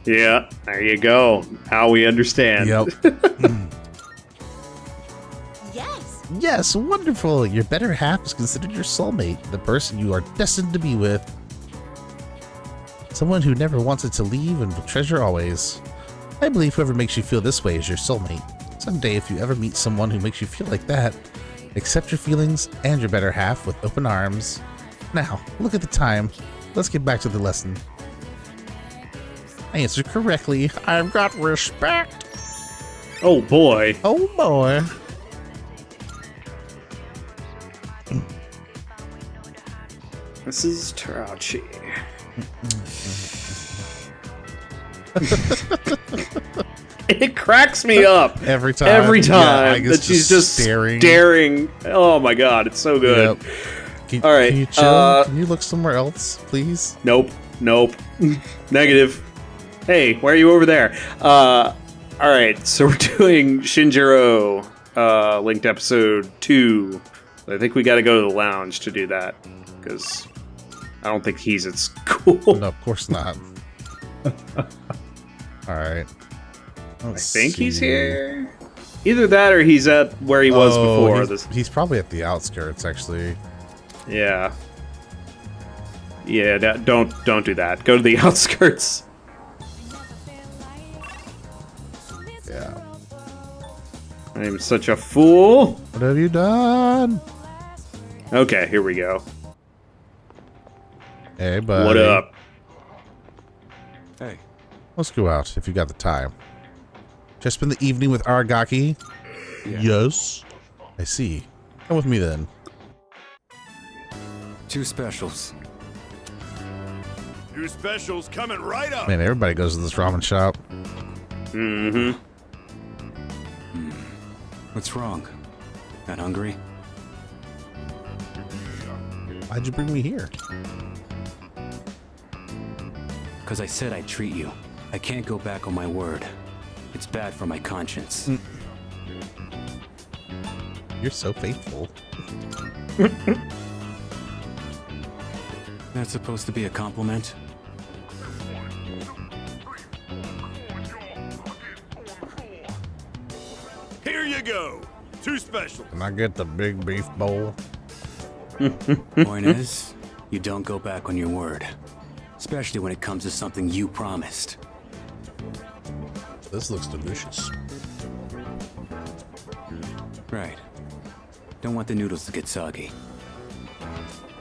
[SPEAKER 2] Yeah, there you go. How we understand.
[SPEAKER 1] Yep.
[SPEAKER 3] Yes.
[SPEAKER 1] Yes, wonderful. Your better half is considered your soulmate, the person you are destined to be with. Someone who never wanted to leave and will treasure always. I believe whoever makes you feel this way is your soulmate. Someday, if you ever meet someone who makes you feel like that, accept your feelings and your better half with open arms. Now, look at the time. Let's get back to the lesson. I answered correctly. I've got respect.
[SPEAKER 2] Oh boy.
[SPEAKER 1] Oh boy.
[SPEAKER 2] Mrs. Tarochi. It cracks me up
[SPEAKER 1] every time.
[SPEAKER 2] Yeah,
[SPEAKER 1] that
[SPEAKER 2] she's just staring. Oh my god, it's so good.
[SPEAKER 1] Yep.
[SPEAKER 2] All right,
[SPEAKER 1] can you chill? Can you look somewhere else, please?
[SPEAKER 2] Nope. Negative. Hey, why are you over there? All right, so we're doing Shinjiro linked episode 2. I think we got to go to the lounge to do that because I don't think he's at school.
[SPEAKER 1] No, of course not. All right.
[SPEAKER 2] I think he's here. Either that or he's at where he was before.
[SPEAKER 1] He's probably at the outskirts, actually.
[SPEAKER 2] Yeah. Yeah, don't do that. Go to the outskirts.
[SPEAKER 1] Yeah.
[SPEAKER 2] I'm such a fool.
[SPEAKER 1] What have you done?
[SPEAKER 2] Okay, here we go.
[SPEAKER 1] Hey, buddy.
[SPEAKER 2] What up?
[SPEAKER 8] Hey.
[SPEAKER 1] Let's go out if you got the time. Just spend the evening with Aragaki?
[SPEAKER 8] Yeah.
[SPEAKER 1] Yes. I see. Come with me then.
[SPEAKER 8] 2 specials.
[SPEAKER 11] 2 specials coming right up.
[SPEAKER 1] Man, everybody goes to this ramen shop.
[SPEAKER 2] Mm-hmm.
[SPEAKER 8] What's wrong? Not hungry?
[SPEAKER 1] Why'd you bring me here?
[SPEAKER 8] Because I said I'd treat you. I can't go back on my word. It's bad for my conscience.
[SPEAKER 1] You're so faithful.
[SPEAKER 8] That's supposed to be a compliment?
[SPEAKER 11] Here you go. 2 specials.
[SPEAKER 1] Can I get the big beef bowl?
[SPEAKER 8] Point is, you don't go back on your word. Especially when it comes to something you promised.
[SPEAKER 1] This looks delicious.
[SPEAKER 8] Right. Don't want the noodles to get soggy.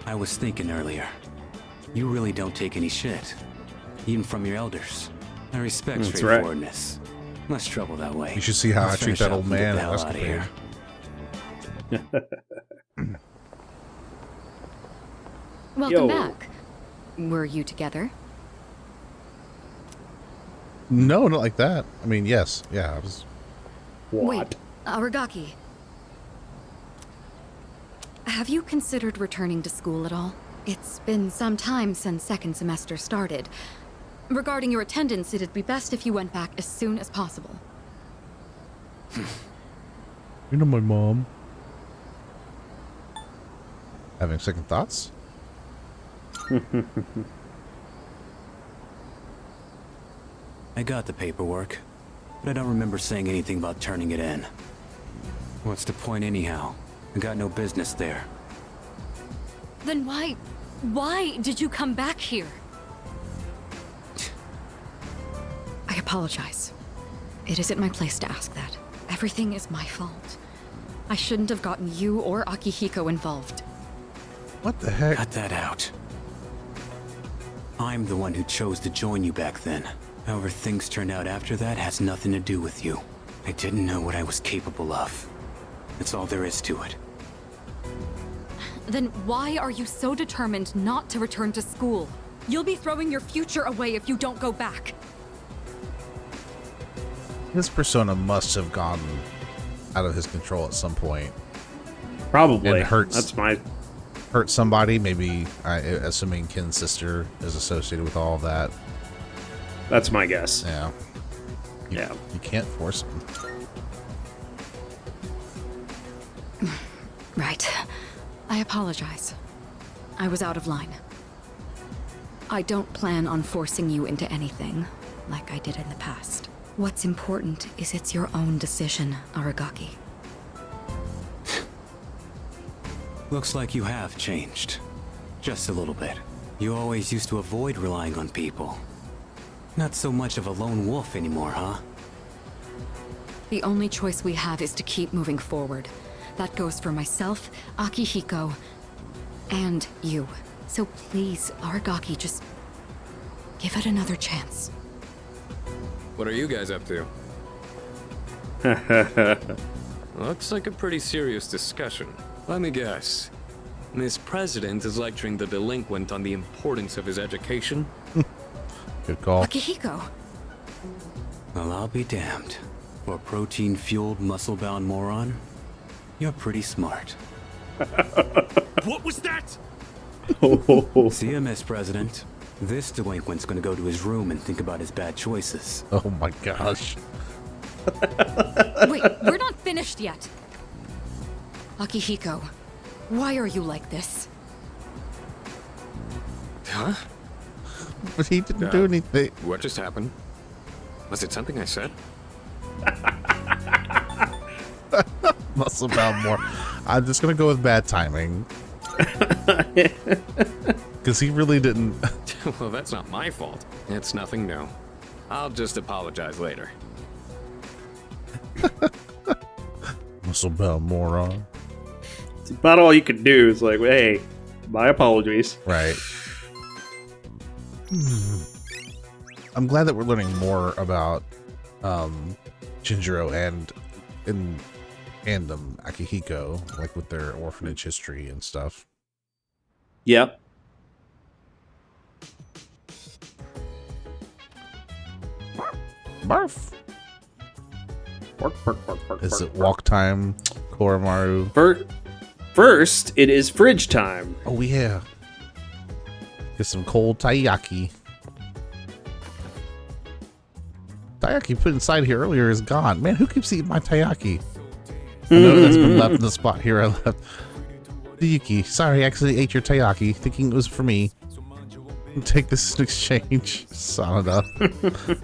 [SPEAKER 8] I was thinking earlier. You really don't take any shit. Even from your elders. I respect
[SPEAKER 2] That's
[SPEAKER 8] straightforwardness. Less trouble that way.
[SPEAKER 1] You should see how
[SPEAKER 8] Let's
[SPEAKER 1] I treat
[SPEAKER 8] finish
[SPEAKER 1] that
[SPEAKER 8] up
[SPEAKER 1] old
[SPEAKER 8] and get
[SPEAKER 1] man
[SPEAKER 8] the
[SPEAKER 1] at
[SPEAKER 8] hell out of
[SPEAKER 1] Escapade.
[SPEAKER 8] here.
[SPEAKER 5] Welcome
[SPEAKER 2] Yo.
[SPEAKER 5] back. Were you together?
[SPEAKER 1] No, not like that. I mean, yes. Yeah, I was...
[SPEAKER 2] What?
[SPEAKER 5] Wait, Aragaki. Have you considered returning to school at all? It's been some time since second semester started. Regarding your attendance, it'd be best if you went back as soon as possible.
[SPEAKER 1] You know my mom. Having second thoughts?
[SPEAKER 8] I got the paperwork, but I don't remember saying anything about turning it in. What's the point anyhow? I got no business there.
[SPEAKER 5] Then why did you come back here? I apologize. It isn't my place to ask that. Everything is my fault. I shouldn't have gotten you or Akihiko involved.
[SPEAKER 1] What the heck?
[SPEAKER 8] Cut that out. I'm the one who chose to join you back then. However things turned out after that has nothing to do with you. I didn't know what I was capable of. That's all there is to it.
[SPEAKER 5] Then why are you so determined not to return to school? You'll be throwing your future away if you don't go back.
[SPEAKER 1] His persona must have gone out of his control at some point.
[SPEAKER 2] Probably.
[SPEAKER 1] And hurt somebody, maybe, assuming Ken's sister is associated with all of that.
[SPEAKER 2] That's my guess.
[SPEAKER 1] Yeah.
[SPEAKER 2] Yeah.
[SPEAKER 1] You can't force him.
[SPEAKER 5] Right. I apologize. I was out of line. I don't plan on forcing you into anything, like I did in the past. What's important is it's your own decision, Aragaki.
[SPEAKER 8] Looks like you have changed. Just a little bit. You always used to avoid relying on people. Not so much of a lone wolf anymore, huh?
[SPEAKER 5] The only choice we have is to keep moving forward. That goes for myself, Akihiko, and you. So please, Aragaki, just give it another chance.
[SPEAKER 13] What are you guys up to? Looks like a pretty serious discussion. Let me guess. Miss President is lecturing the delinquent on the importance of his education?
[SPEAKER 1] Good call.
[SPEAKER 5] Akihiko!
[SPEAKER 8] Well, I'll be damned. For a protein-fueled, muscle-bound moron, you're pretty smart.
[SPEAKER 11] What was that?
[SPEAKER 8] See ya, Miss President. This delinquent's gonna go to his room and think about his bad choices.
[SPEAKER 1] Oh my gosh.
[SPEAKER 5] Wait, we're not finished yet. Akihiko, why are you like this?
[SPEAKER 13] Huh?
[SPEAKER 1] But he didn't do anything.
[SPEAKER 13] What just happened? Was it something I said?
[SPEAKER 1] Muscle bound more. I'm just gonna go with bad timing. Because he really didn't.
[SPEAKER 13] Well, that's not my fault. It's nothing new. I'll just apologize later.
[SPEAKER 1] Muscle bound moron.
[SPEAKER 2] It's about all you can do. Is like, hey, my apologies.
[SPEAKER 1] Right. I'm glad that we're learning more about Shinjiro and Akihiko, like with their orphanage history and stuff.
[SPEAKER 2] Yep.
[SPEAKER 1] Barf.
[SPEAKER 2] Bark, bark, bark, bark,
[SPEAKER 1] Is
[SPEAKER 2] bark,
[SPEAKER 1] it walk time, Koromaru?
[SPEAKER 2] First, it is fridge time.
[SPEAKER 1] Oh yeah. Get some cold taiyaki. Taiyaki put inside here earlier is gone. Man, who keeps eating my taiyaki? I know that's been left in the spot here I left. Yuki, sorry, I accidentally ate your taiyaki, thinking it was for me. Take this in exchange. Sanada.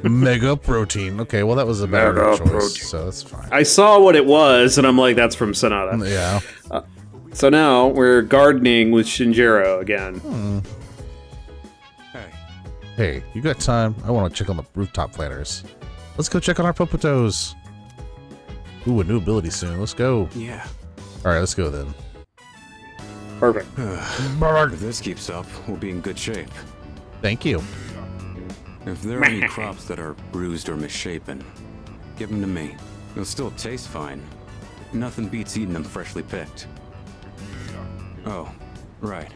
[SPEAKER 1] Mega protein. Okay, well that was a better choice, so that's fine.
[SPEAKER 2] I saw what it was, and I'm like, that's from Sonata.
[SPEAKER 1] Yeah.
[SPEAKER 2] So now we're gardening with Shinjiro again.
[SPEAKER 1] Hey, you got time? I want to check on the rooftop planters. Let's go check on our popotos. Ooh, a new ability soon. Let's go.
[SPEAKER 8] Yeah.
[SPEAKER 1] All right, let's go then.
[SPEAKER 2] Perfect.
[SPEAKER 8] If this keeps up, we'll be in good shape.
[SPEAKER 1] Thank you.
[SPEAKER 8] If there are any crops that are bruised or misshapen, give them to me. They'll still taste fine. Nothing beats eating them freshly picked. Oh, right.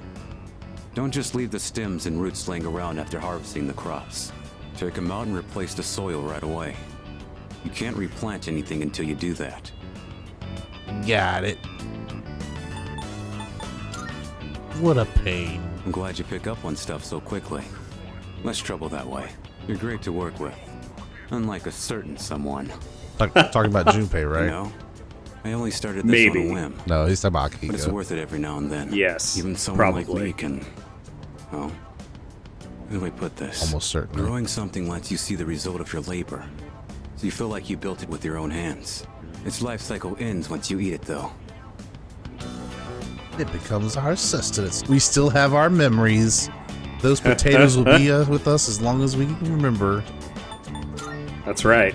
[SPEAKER 8] Don't just leave the stems and roots laying around after harvesting the crops. Take them out and replace the soil right away. You can't replant anything until you do that.
[SPEAKER 1] Got it. What a pain.
[SPEAKER 8] I'm glad you pick up on stuff so quickly. Less trouble that way. You're great to work with. Unlike a certain someone.
[SPEAKER 1] Talking about Junpei, right?
[SPEAKER 8] No. I only started this on a whim.
[SPEAKER 1] No, he's talking about Akihiko.
[SPEAKER 8] But it's worth it every now and then.
[SPEAKER 2] Yes,
[SPEAKER 8] Even someone like
[SPEAKER 2] probably.
[SPEAKER 8] me can... Oh. How do I put this?
[SPEAKER 1] Almost certainly.
[SPEAKER 8] Growing something lets you see the result of your labor. So you feel like you built it with your own hands. Its life cycle ends once you eat it, though.
[SPEAKER 1] It becomes our sustenance. We still have our memories. Those potatoes will be with us as long as we can remember.
[SPEAKER 2] That's right.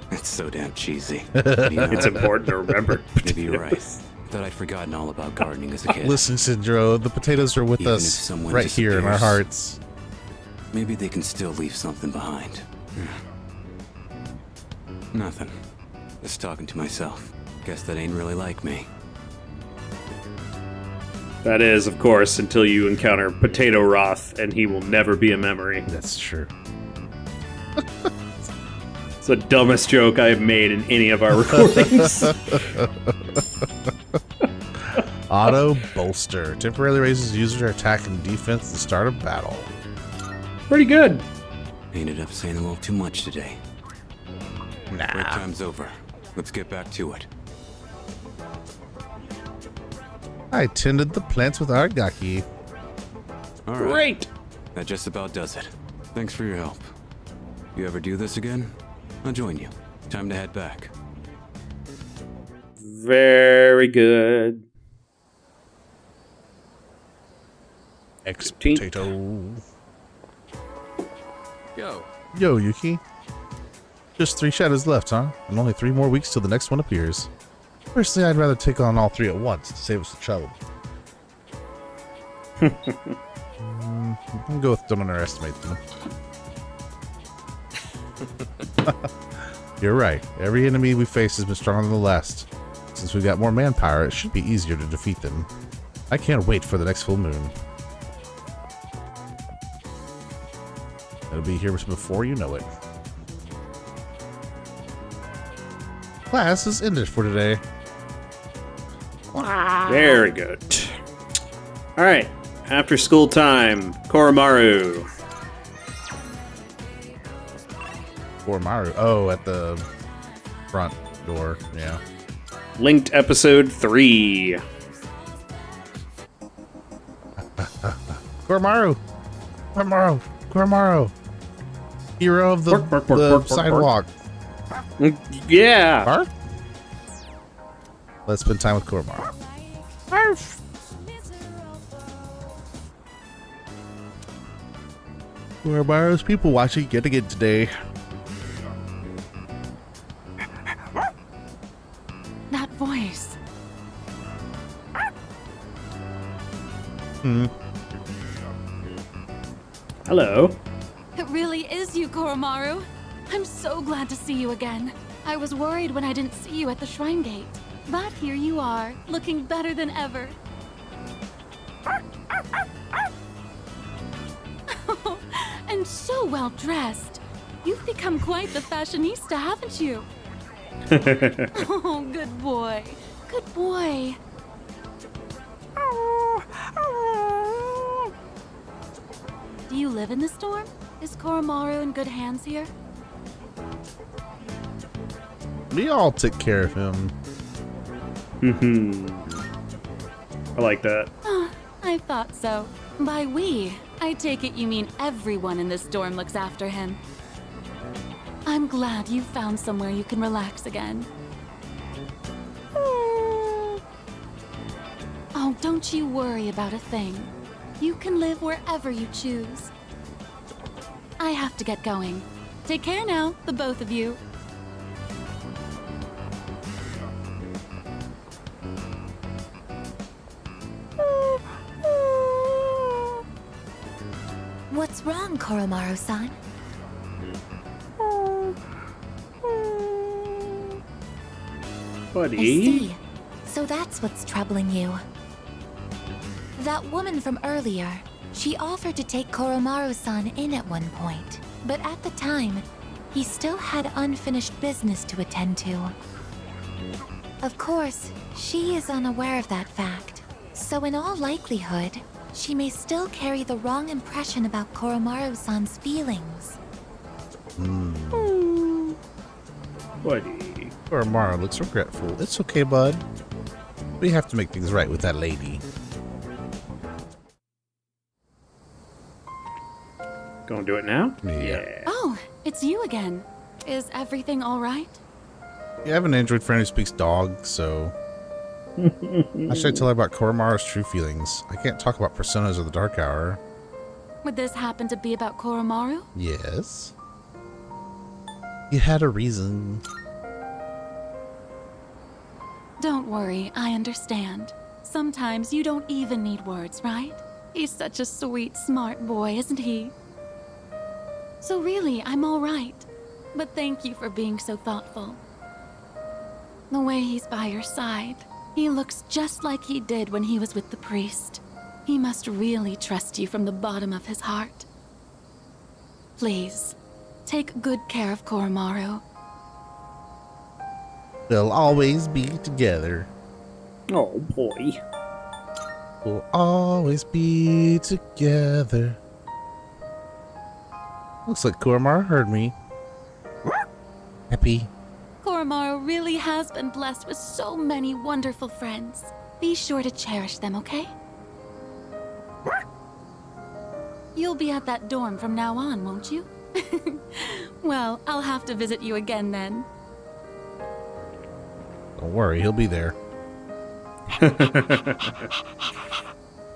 [SPEAKER 8] It's so damn cheesy.
[SPEAKER 2] It's important to remember.
[SPEAKER 8] Maybe you're right. Thought I'd forgotten all about gardening as a kid.
[SPEAKER 1] Listen, Shinjiro, the potatoes are with
[SPEAKER 8] Even if
[SPEAKER 1] us
[SPEAKER 8] someone
[SPEAKER 1] right here in our
[SPEAKER 8] disappears,
[SPEAKER 1] hearts.
[SPEAKER 8] Maybe they can still leave something behind. Nothing. Just talking to myself. Guess that ain't really like me.
[SPEAKER 2] That is, of course, until you encounter Potato Roth, and he will never be a memory.
[SPEAKER 1] That's true.
[SPEAKER 2] It's the dumbest joke I have made in any of our recordings.
[SPEAKER 1] Auto bolster. Temporarily raises user attack and defense at the start of battle.
[SPEAKER 2] Pretty good.
[SPEAKER 8] Ended up saying a little too much today.
[SPEAKER 1] Nah.
[SPEAKER 8] Break time's over. Let's get back to it.
[SPEAKER 1] I tended the plants with Argaki.
[SPEAKER 8] All right.
[SPEAKER 2] Great.
[SPEAKER 8] That just about does it. Thanks for your help. You ever do this again? I'll join you. Time to head back.
[SPEAKER 2] Very good.
[SPEAKER 1] Ex-potato.
[SPEAKER 13] Yo.
[SPEAKER 1] Yo, Yuki. Just 3 shadows left, huh? And only 3 more weeks till the next one appears. Personally, I'd rather take on all 3 at once to save us the trouble. I'll go with don't underestimate them. You're right. Every enemy we face has been stronger than the last. Since we've got more manpower, it should be easier to defeat them. I can't wait for the next full moon. It'll be here before you know it. Class is ended for today.
[SPEAKER 2] Very good. All right. After school time, Koromaru.
[SPEAKER 1] Or Maru. Oh, at the front door. Yeah.
[SPEAKER 2] Linked episode 3.
[SPEAKER 1] Koromaru! Koromaru! Hero of the sidewalk.
[SPEAKER 2] Yeah!
[SPEAKER 1] Barf? Let's spend time with Koromaru. Barf! Koromaru's people watching yet again today.
[SPEAKER 5] That voice.
[SPEAKER 2] Hello.
[SPEAKER 5] It really is you, Koromaru. I'm so glad to see you again. I was worried when I didn't see you at the shrine gate. But here you are, looking better than ever. And so well dressed. You've become quite the fashionista, haven't you? Oh, good boy. Good boy. Do you live in the storm? Is Koromaru in good hands here?
[SPEAKER 1] We all took care of him.
[SPEAKER 2] I like that.
[SPEAKER 5] I thought so. By we, I take it you mean everyone in this dorm looks after him. I'm glad you found somewhere you can relax again. Oh, don't you worry about a thing. You can live wherever you choose. I have to get going. Take care now, the both of you.
[SPEAKER 3] What's wrong, Koromaru-san?
[SPEAKER 2] Buddy.
[SPEAKER 3] I see. So that's what's troubling you. That woman from earlier, she offered to take Koromaru-san in at one point. But at the time, he still had unfinished business to attend to. Of course, she is unaware of that fact. So in all likelihood, she may still carry the wrong impression about Koromaru-san's feelings.
[SPEAKER 2] Buddy.
[SPEAKER 1] Koromaru looks regretful. It's okay, bud. We have to make things right with that lady.
[SPEAKER 2] Gonna do it now?
[SPEAKER 1] Yeah.
[SPEAKER 5] Oh, it's you again. Is everything all right?
[SPEAKER 1] Yeah, I have an android friend who speaks dog, so... How should I tell her about Koromaru's true feelings? I can't talk about personas of the Dark Hour.
[SPEAKER 5] Would this happen to be about Koromaru?
[SPEAKER 1] Yes. You had a reason.
[SPEAKER 5] Don't worry, I understand. Sometimes you don't even need words, right? He's such a sweet, smart boy, isn't he? So really, I'm all right. But thank you for being so thoughtful. The way he's by your side, he looks just like he did when he was with the priest. He must really trust you from the bottom of his heart. Please, take good care of Koromaru.
[SPEAKER 1] They'll always be together.
[SPEAKER 2] Oh, boy.
[SPEAKER 1] We'll always be together. Looks like Koromaru heard me. Happy.
[SPEAKER 5] Koromaru really has been blessed with so many wonderful friends. Be sure to cherish them, okay? You'll be at that dorm from now on, won't you? Well, I'll have to visit you again then.
[SPEAKER 1] Don't worry, he'll be there.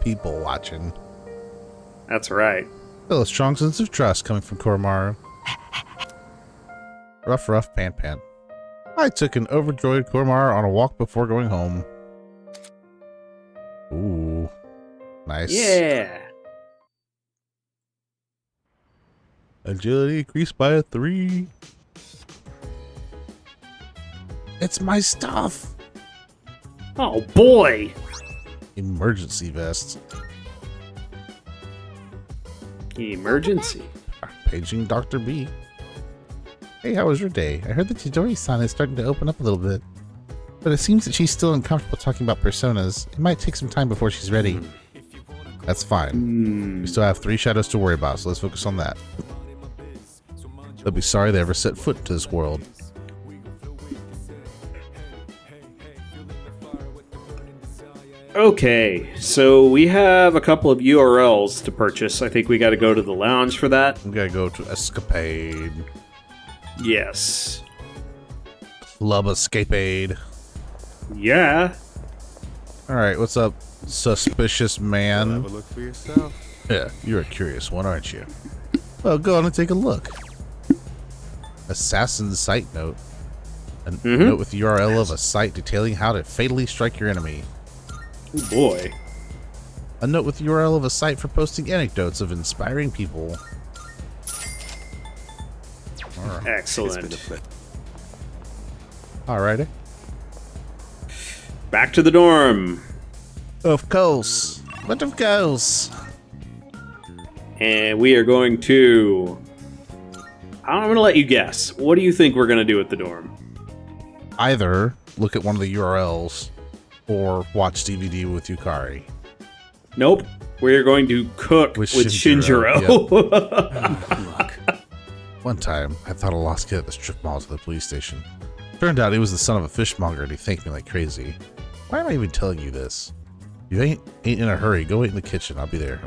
[SPEAKER 1] People watching.
[SPEAKER 2] That's right.
[SPEAKER 1] Feel a strong sense of trust coming from Koromaru. Rough, pant. I took an overjoyed Koromaru on a walk before going home. Ooh. Nice.
[SPEAKER 2] Yeah.
[SPEAKER 1] Agility increased by 3. It's my stuff.
[SPEAKER 2] Oh, boy.
[SPEAKER 1] Emergency vest.
[SPEAKER 2] Emergency.
[SPEAKER 1] Paging Dr. B. Hey, how was your day? I heard that Chidori-san is starting to open up a little bit. But it seems that she's still uncomfortable talking about personas. It might take some time before she's ready. That's fine. We still have 3 shadows to worry about, so let's focus on that. They'll be sorry they ever set foot into this world.
[SPEAKER 2] Okay, so we have a couple of URLs to purchase. I think we got to go to the lounge for that.
[SPEAKER 1] We gotta go to Escapade.
[SPEAKER 2] Yes.
[SPEAKER 1] Club Escapade.
[SPEAKER 2] Yeah.
[SPEAKER 1] Alright, what's up, suspicious man?
[SPEAKER 14] Have a look for yourself.
[SPEAKER 1] Yeah, you're a curious one, aren't you? Well, go on and take a look. Assassin site note. A note with the URL of a site detailing how to fatally strike your enemy.
[SPEAKER 2] Oh boy.
[SPEAKER 1] A note with the URL of a site for posting anecdotes of inspiring people. Alright.
[SPEAKER 2] Excellent.
[SPEAKER 1] Alrighty.
[SPEAKER 2] Back to the dorm.
[SPEAKER 1] Of course. But of course.
[SPEAKER 2] And we are going to... I'm going to let you guess. What do you think we're going to do at the dorm?
[SPEAKER 1] Either look at one of the URLs or watch DVD with Yukari.
[SPEAKER 2] Nope. We're going to cook with Shinjiro.
[SPEAKER 1] Yep. One time, I thought a lost kid at the strip mall to the police station. Turned out he was the son of a fishmonger and he thanked me like crazy. Why am I even telling you this? You ain't in a hurry. Go wait in the kitchen. I'll be there.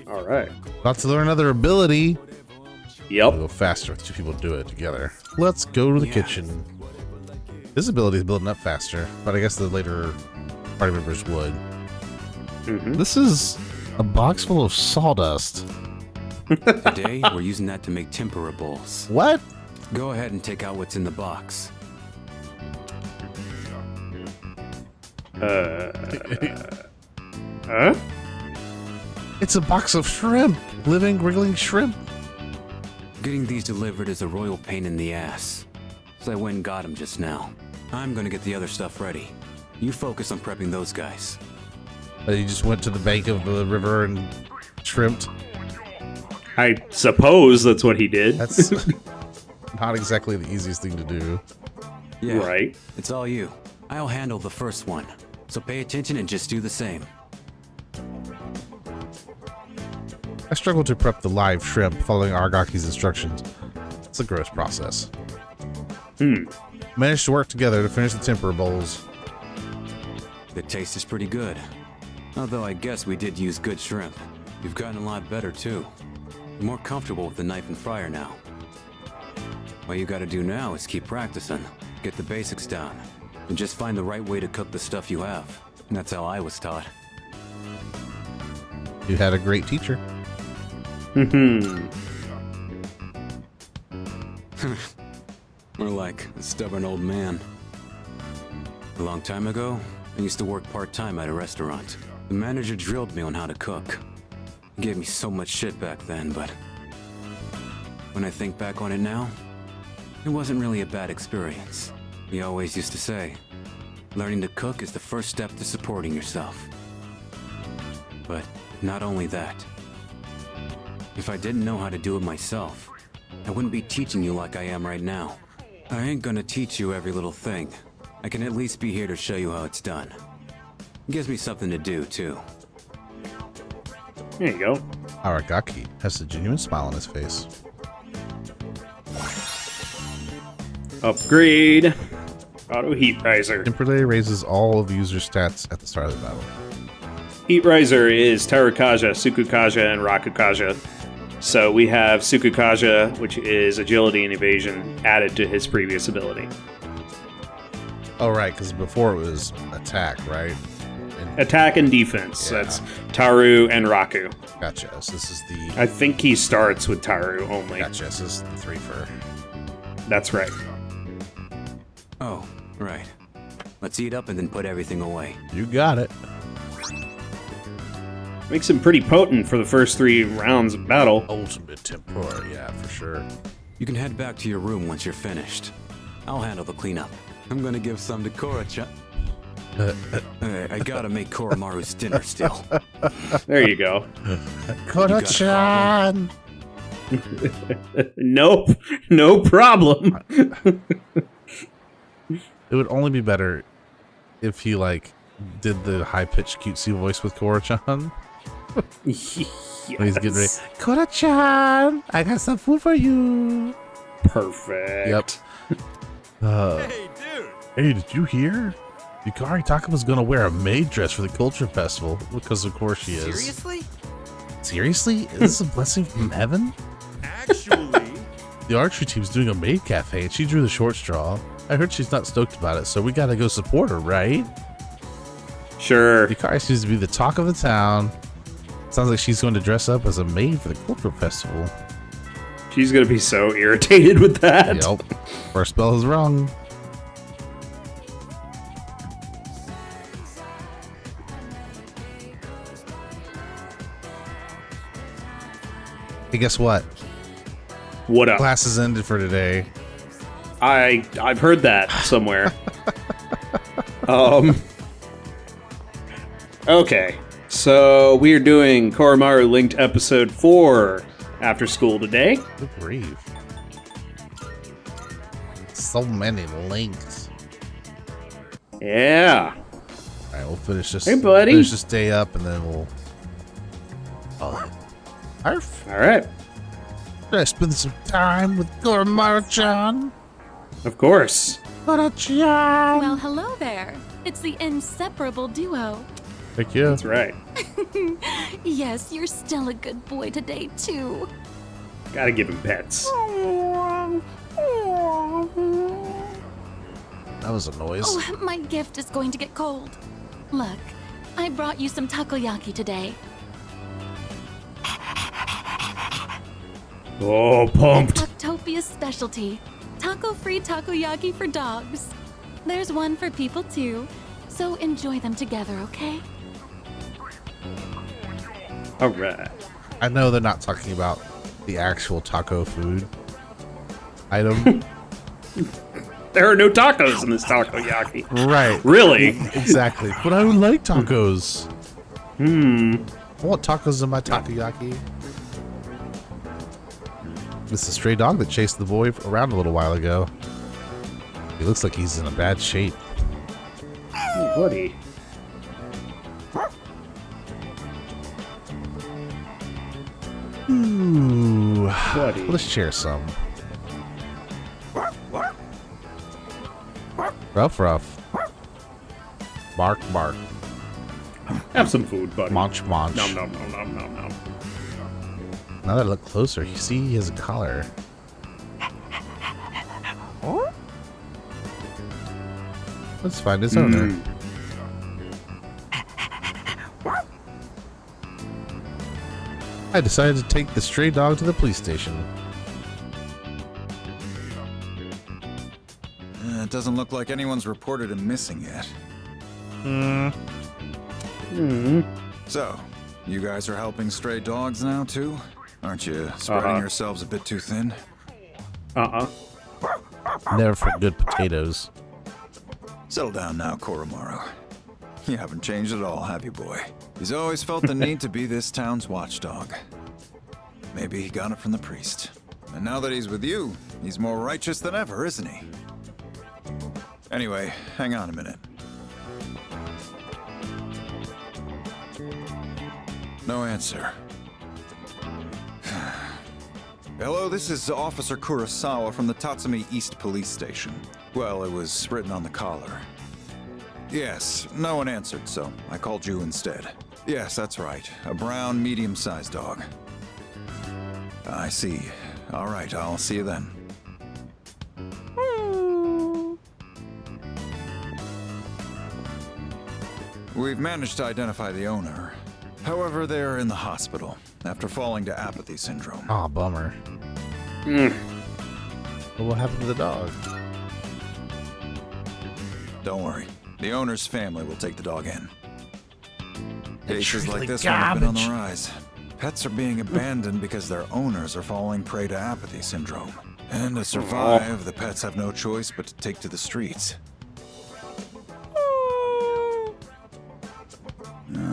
[SPEAKER 2] All right.
[SPEAKER 1] About to learn another ability.
[SPEAKER 2] Yep.
[SPEAKER 1] We'll go faster if two people do it together. Let's go to the kitchen. This ability is building up faster, but I guess the later party members would. This is a box full of sawdust.
[SPEAKER 8] Today, we're using that to make tempura bowls.
[SPEAKER 1] What?
[SPEAKER 8] Go ahead and take out what's in the box.
[SPEAKER 2] Huh?
[SPEAKER 1] It's a box of shrimp. Living, wriggling shrimp.
[SPEAKER 8] Getting these delivered is a royal pain in the ass. So I went and got them just now. I'm gonna get the other stuff ready. You focus on prepping those guys.
[SPEAKER 1] You just went to the bank of the river and shrimped.
[SPEAKER 2] I suppose that's what he did.
[SPEAKER 1] That's not exactly the easiest thing to do.
[SPEAKER 8] Yeah,
[SPEAKER 2] right.
[SPEAKER 8] It's all you. I'll handle the first one. So pay attention and just do the same.
[SPEAKER 1] I struggled to prep the live shrimp following Argaki's instructions. It's a gross process. Managed to work together to finish the tempura bowls.
[SPEAKER 8] The taste is pretty good. Although I guess we did use good shrimp. You've gotten a lot better too. You're more comfortable with the knife and fryer now. What you gotta do now is keep practicing. Get the basics down. And just find the right way to cook the stuff you have. And that's how I was taught.
[SPEAKER 1] You had a great teacher.
[SPEAKER 8] More like a stubborn old man. A long time ago, I used to work part-time at a restaurant. The manager drilled me on how to cook. He gave me so much shit back then, but when I think back on it now, it wasn't really a bad experience. He always used to say, learning to cook is the first step to supporting yourself. But not only that. If I didn't know how to do it myself, I wouldn't be teaching you like I am right now. I ain't gonna teach you every little thing. I can at least be here to show you how it's done. It gives me something to do, too.
[SPEAKER 2] There you go.
[SPEAKER 1] Aragaki has a genuine smile on his face.
[SPEAKER 2] Upgrade. Auto heat riser.
[SPEAKER 1] Temporarily raises all of the user stats at the start of the battle.
[SPEAKER 2] Heat riser is Terukaja, Tsukukaja, and Rakukaja. So we have Tsukukaja, which is agility and evasion, added to his previous ability.
[SPEAKER 1] Oh, right, because before it was attack, right?
[SPEAKER 2] Attack and defense.
[SPEAKER 1] Yeah.
[SPEAKER 2] That's Taru and Raku.
[SPEAKER 1] Gotcha. So this is the...
[SPEAKER 2] I think he starts with Taru only.
[SPEAKER 1] Gotcha. So this is the 3 for...
[SPEAKER 2] That's right.
[SPEAKER 8] Oh, right. Let's eat up and then put everything away.
[SPEAKER 1] You got it.
[SPEAKER 2] Makes him pretty potent for the first 3 rounds of battle.
[SPEAKER 1] Ultimate tempura, yeah, for sure.
[SPEAKER 8] You can head back to your room once you're finished. I'll handle the cleanup. I'm gonna give some to Korra-chan. I gotta make Koromaru's dinner still.
[SPEAKER 2] There you go.
[SPEAKER 1] Korra-chan!
[SPEAKER 2] Nope, no problem.
[SPEAKER 1] It would only be better if he, like, did the high-pitched cutesy voice with Korra-chan.
[SPEAKER 2] Yes.
[SPEAKER 1] When he's getting ready. Korra-chan! I got some food for you!
[SPEAKER 2] Perfect.
[SPEAKER 1] Yep.
[SPEAKER 11] Hey, dude!
[SPEAKER 1] Hey, did you hear? Yukari Takaba's gonna wear a maid dress for the culture festival, because of course she is.
[SPEAKER 6] Seriously?
[SPEAKER 1] Seriously? Is this a blessing from heaven?
[SPEAKER 11] Actually,
[SPEAKER 1] The archery team's doing a maid cafe, and she drew the short straw. I heard she's not stoked about it, so we gotta go support her, right?
[SPEAKER 2] Sure.
[SPEAKER 1] Yukari seems to be the talk of the town. Sounds like she's going to dress up as a maid for the cultural festival.
[SPEAKER 2] She's gonna be so irritated with that.
[SPEAKER 1] Yep. First bell is rung. Hey, guess what?
[SPEAKER 2] What up?
[SPEAKER 1] Classes ended for today.
[SPEAKER 2] I've heard that somewhere. Okay. So we are doing Koromaru Linked episode 4 after school today.
[SPEAKER 1] Good grief. So many links.
[SPEAKER 2] Yeah.
[SPEAKER 1] Alright, we'll finish this.
[SPEAKER 2] Hey, buddy.
[SPEAKER 1] Finish this day up, and then we'll. Oh, Arf.
[SPEAKER 2] All right.
[SPEAKER 1] Should I spend some time with Koromaru-chan?
[SPEAKER 2] Of course.
[SPEAKER 1] Koromaru-chan.
[SPEAKER 4] Well, hello there. It's the inseparable duo.
[SPEAKER 1] Thank you.
[SPEAKER 2] That's right.
[SPEAKER 4] Yes, you're still a good boy today, too.
[SPEAKER 2] Gotta give him pets.
[SPEAKER 1] That was a noise.
[SPEAKER 4] Oh, my gift is going to get cold. Look, I brought you some takoyaki today.
[SPEAKER 2] Oh, pumped.
[SPEAKER 4] Octopia's specialty. Taco-free takoyaki for dogs. There's one for people, too. So enjoy them together, okay?
[SPEAKER 2] All right.
[SPEAKER 1] I know they're not talking about the actual taco food item.
[SPEAKER 2] There are no tacos in this takoyaki.
[SPEAKER 1] Right.
[SPEAKER 2] Really?
[SPEAKER 1] Exactly. But I would like tacos. I want tacos in my takoyaki. It's the stray dog that chased the boy around a little while ago. He looks like he's in a bad shape.
[SPEAKER 2] Oh, buddy.
[SPEAKER 1] Ooh.
[SPEAKER 2] Buddy.
[SPEAKER 1] Let's share some. Ruff, ruff. Bark, bark.
[SPEAKER 2] Have some food, buddy.
[SPEAKER 1] Munch, munch.
[SPEAKER 2] Nom, nom, nom, nom, nom, nom.
[SPEAKER 1] Now that I look closer, you see he has a collar. Let's find his owner. I decided to take the stray dog to the police station.
[SPEAKER 14] It doesn't look like anyone's reported him missing yet. So, you guys are helping stray dogs now, too? Aren't you spreading yourselves a bit too thin?
[SPEAKER 1] Never for good potatoes.
[SPEAKER 14] Settle down now, Koromaru. You haven't changed at all, have you, boy? He's always felt the need to be this town's watchdog. Maybe he got it from the priest. And now that he's with you, he's more righteous than ever, isn't he? Anyway, hang on a minute. No answer. Hello, this is Officer Kurosawa from the Tatsumi East Police Station. Well, it was written on the collar. Yes, no one answered, so I called you instead. Yes, that's right. A brown, medium-sized dog. I see. All right, I'll see you then. We've managed to identify the owner. However, they're in the hospital after falling to apathy syndrome.
[SPEAKER 1] Aw, bummer. But what happened to the dog?
[SPEAKER 14] Don't worry. The owner's family will take the dog in. Cases
[SPEAKER 1] really
[SPEAKER 14] like this one have been on the
[SPEAKER 1] garbage.
[SPEAKER 14] rise. Pets are being abandoned because their owners are falling prey to apathy syndrome. And to survive, the pets have no choice but to take to the streets.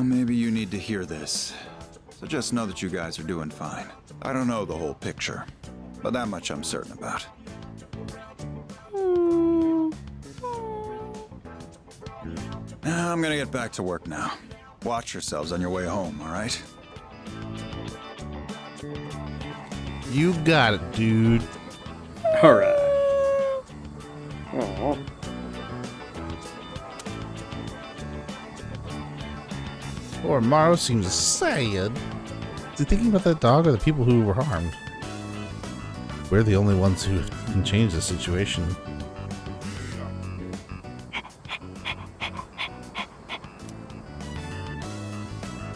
[SPEAKER 14] Maybe you need to hear this. So just know that you guys are doing fine. I don't know the whole picture, but that much I'm certain about. I'm gonna get back to work now. Watch yourselves on your way home, all right?
[SPEAKER 1] You got it, dude.
[SPEAKER 2] All right. Aww.
[SPEAKER 1] Or Maru seems sad. Is he thinking about that dog or the people who were harmed? We're the only ones who can change the situation.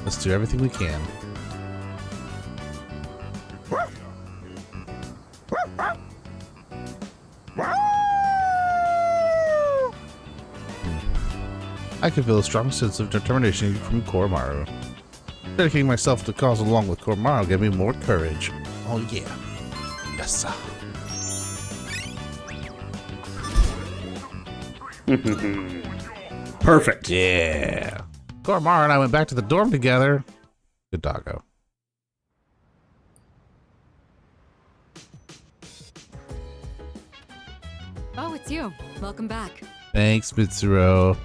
[SPEAKER 1] Let's do everything we can. I can feel a strong sense of determination from Koromaru. Dedicating myself to the cause along with Koromaru gave me more courage. Oh yeah. Yes, sir.
[SPEAKER 2] Perfect.
[SPEAKER 1] Yeah. Koromaru and I went back to the dorm together. Good doggo.
[SPEAKER 5] Oh, it's you. Welcome back.
[SPEAKER 1] Thanks, Mitsuro.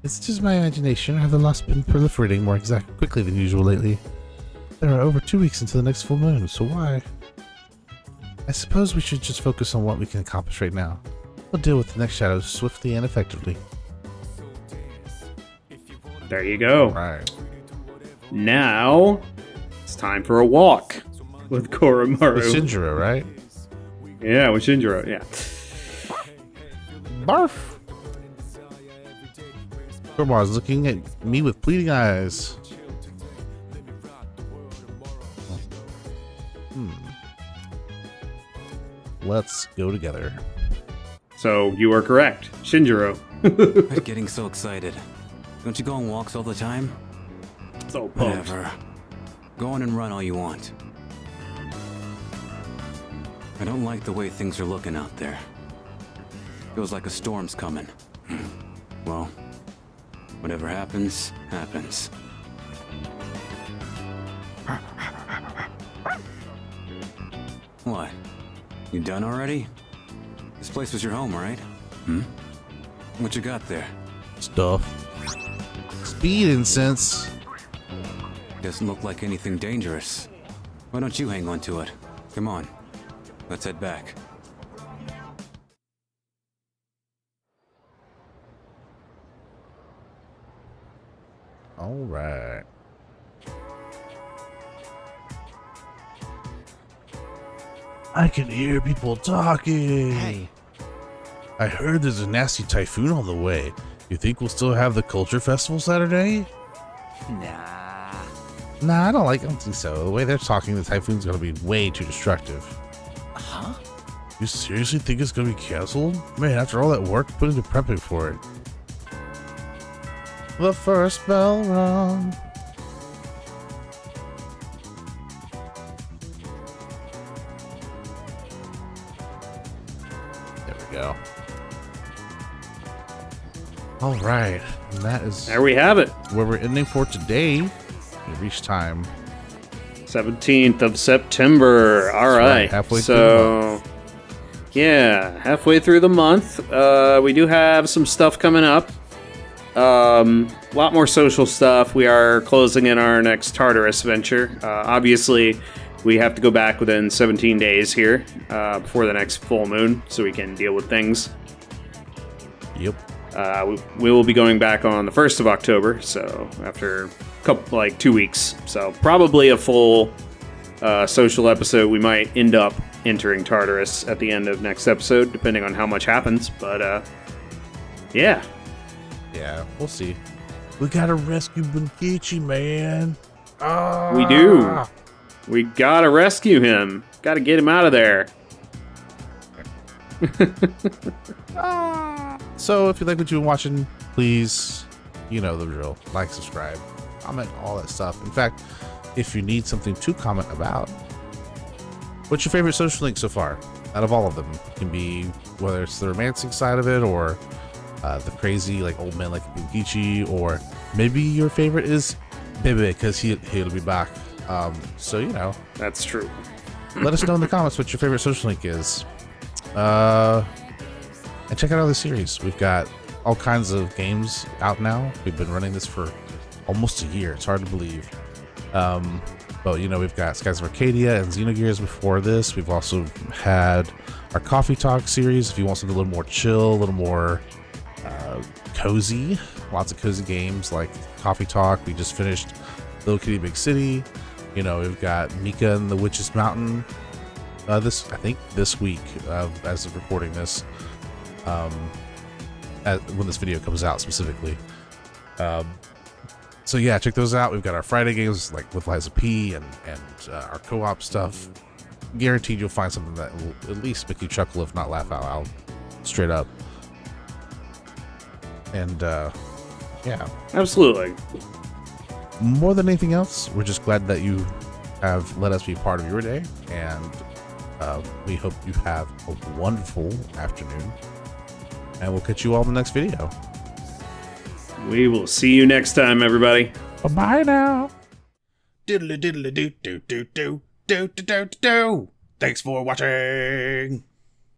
[SPEAKER 1] It's just my imagination, or have the lost been proliferating more quickly than usual lately? There are over 2 weeks until the next full moon, so why? I suppose we should just focus on what we can accomplish right now. We'll deal with the next shadows swiftly and effectively.
[SPEAKER 2] There you go.
[SPEAKER 1] Right.
[SPEAKER 2] Now, it's time for a walk with Koromaru.
[SPEAKER 1] With Shinjiro, right?
[SPEAKER 2] Yeah, with Shinjiro, yeah.
[SPEAKER 1] Barf! Koromaru's looking at me with pleading eyes. Let's go together.
[SPEAKER 2] So, you are correct. Shinjiro.
[SPEAKER 8] I'm getting so excited. Don't you go on walks all the time?
[SPEAKER 2] So pumped.
[SPEAKER 8] Whatever. Go on and run all you want. I don't like the way things are looking out there. Feels like a storm's coming. Well, whatever happens, happens. What? You done already? This place was your home, right? What you got there?
[SPEAKER 1] Stuff. Speed incense.
[SPEAKER 8] Doesn't look like anything dangerous. Why don't you hang on to it? Come on. Let's head back.
[SPEAKER 1] All right. I can hear people talking.
[SPEAKER 6] Hey.
[SPEAKER 1] I heard there's a nasty typhoon on the way. You think we'll still have the culture festival Saturday? Nah, I don't think so. The way they're talking, the typhoon's gonna be way too destructive.
[SPEAKER 6] Huh?
[SPEAKER 1] You seriously think it's gonna be canceled? Man, after all that work put into prepping for it. The first bell rung. There we go. All right, and that is
[SPEAKER 2] There we have it.
[SPEAKER 1] where we're ending for today. We reached time.
[SPEAKER 2] 17th of September. All
[SPEAKER 1] That's right,
[SPEAKER 2] right.
[SPEAKER 1] halfway through the month.
[SPEAKER 2] Yeah, halfway through the month. We do have some stuff coming up. A lot more social stuff. We are closing in our next Tartarus venture. Obviously, we have to go back within 17 days here before the next full moon so we can deal with things.
[SPEAKER 1] Yep.
[SPEAKER 2] We will be going back on the 1st of October, so after a 2 weeks. So probably a full social episode. We might end up entering Tartarus at the end of next episode, depending on how much happens. But yeah.
[SPEAKER 1] Yeah, we'll see. We gotta rescue Bunkichi, man.
[SPEAKER 2] We do. We gotta rescue him. Gotta get him out of there.
[SPEAKER 1] So if you like what you've been watching, please, you know the drill. Like, subscribe, comment, all that stuff. In fact, if you need something to comment about, what's your favorite social link so far? Out of all of them, it can be whether it's the romancing side of it or the crazy old man like Bunkichi, or maybe your favorite is Bebe because he'll be back. So
[SPEAKER 2] that's true.
[SPEAKER 1] Let us know in the comments what your favorite social link is. And check out all the series. We've got all kinds of games out now. We've been running this for almost a year. It's hard to believe. But we've got Skies of Arcadia and Xenogears before this. We've also had our Coffee Talk series. If you want something a little more chill, a little more cozy, lots of cozy games like Coffee Talk. We just finished Little Kitty Big City. You know, we've got Mika and the Witch's Mountain. I think this week, as of recording this, when this video comes out specifically. So yeah, check those out. We've got our Friday games like with Liza P and our co-op stuff. Guaranteed you'll find something that will at least make you chuckle, if not laugh out loud, straight up. And yeah,
[SPEAKER 2] absolutely.
[SPEAKER 1] More than anything else, we're just glad that you have let us be part of your day, and we hope you have a wonderful afternoon. And we'll catch you all in the next video.
[SPEAKER 2] We will see you next time, everybody.
[SPEAKER 1] Bye now.
[SPEAKER 15] Diddly diddly do do do do do do do do. Thanks for watching.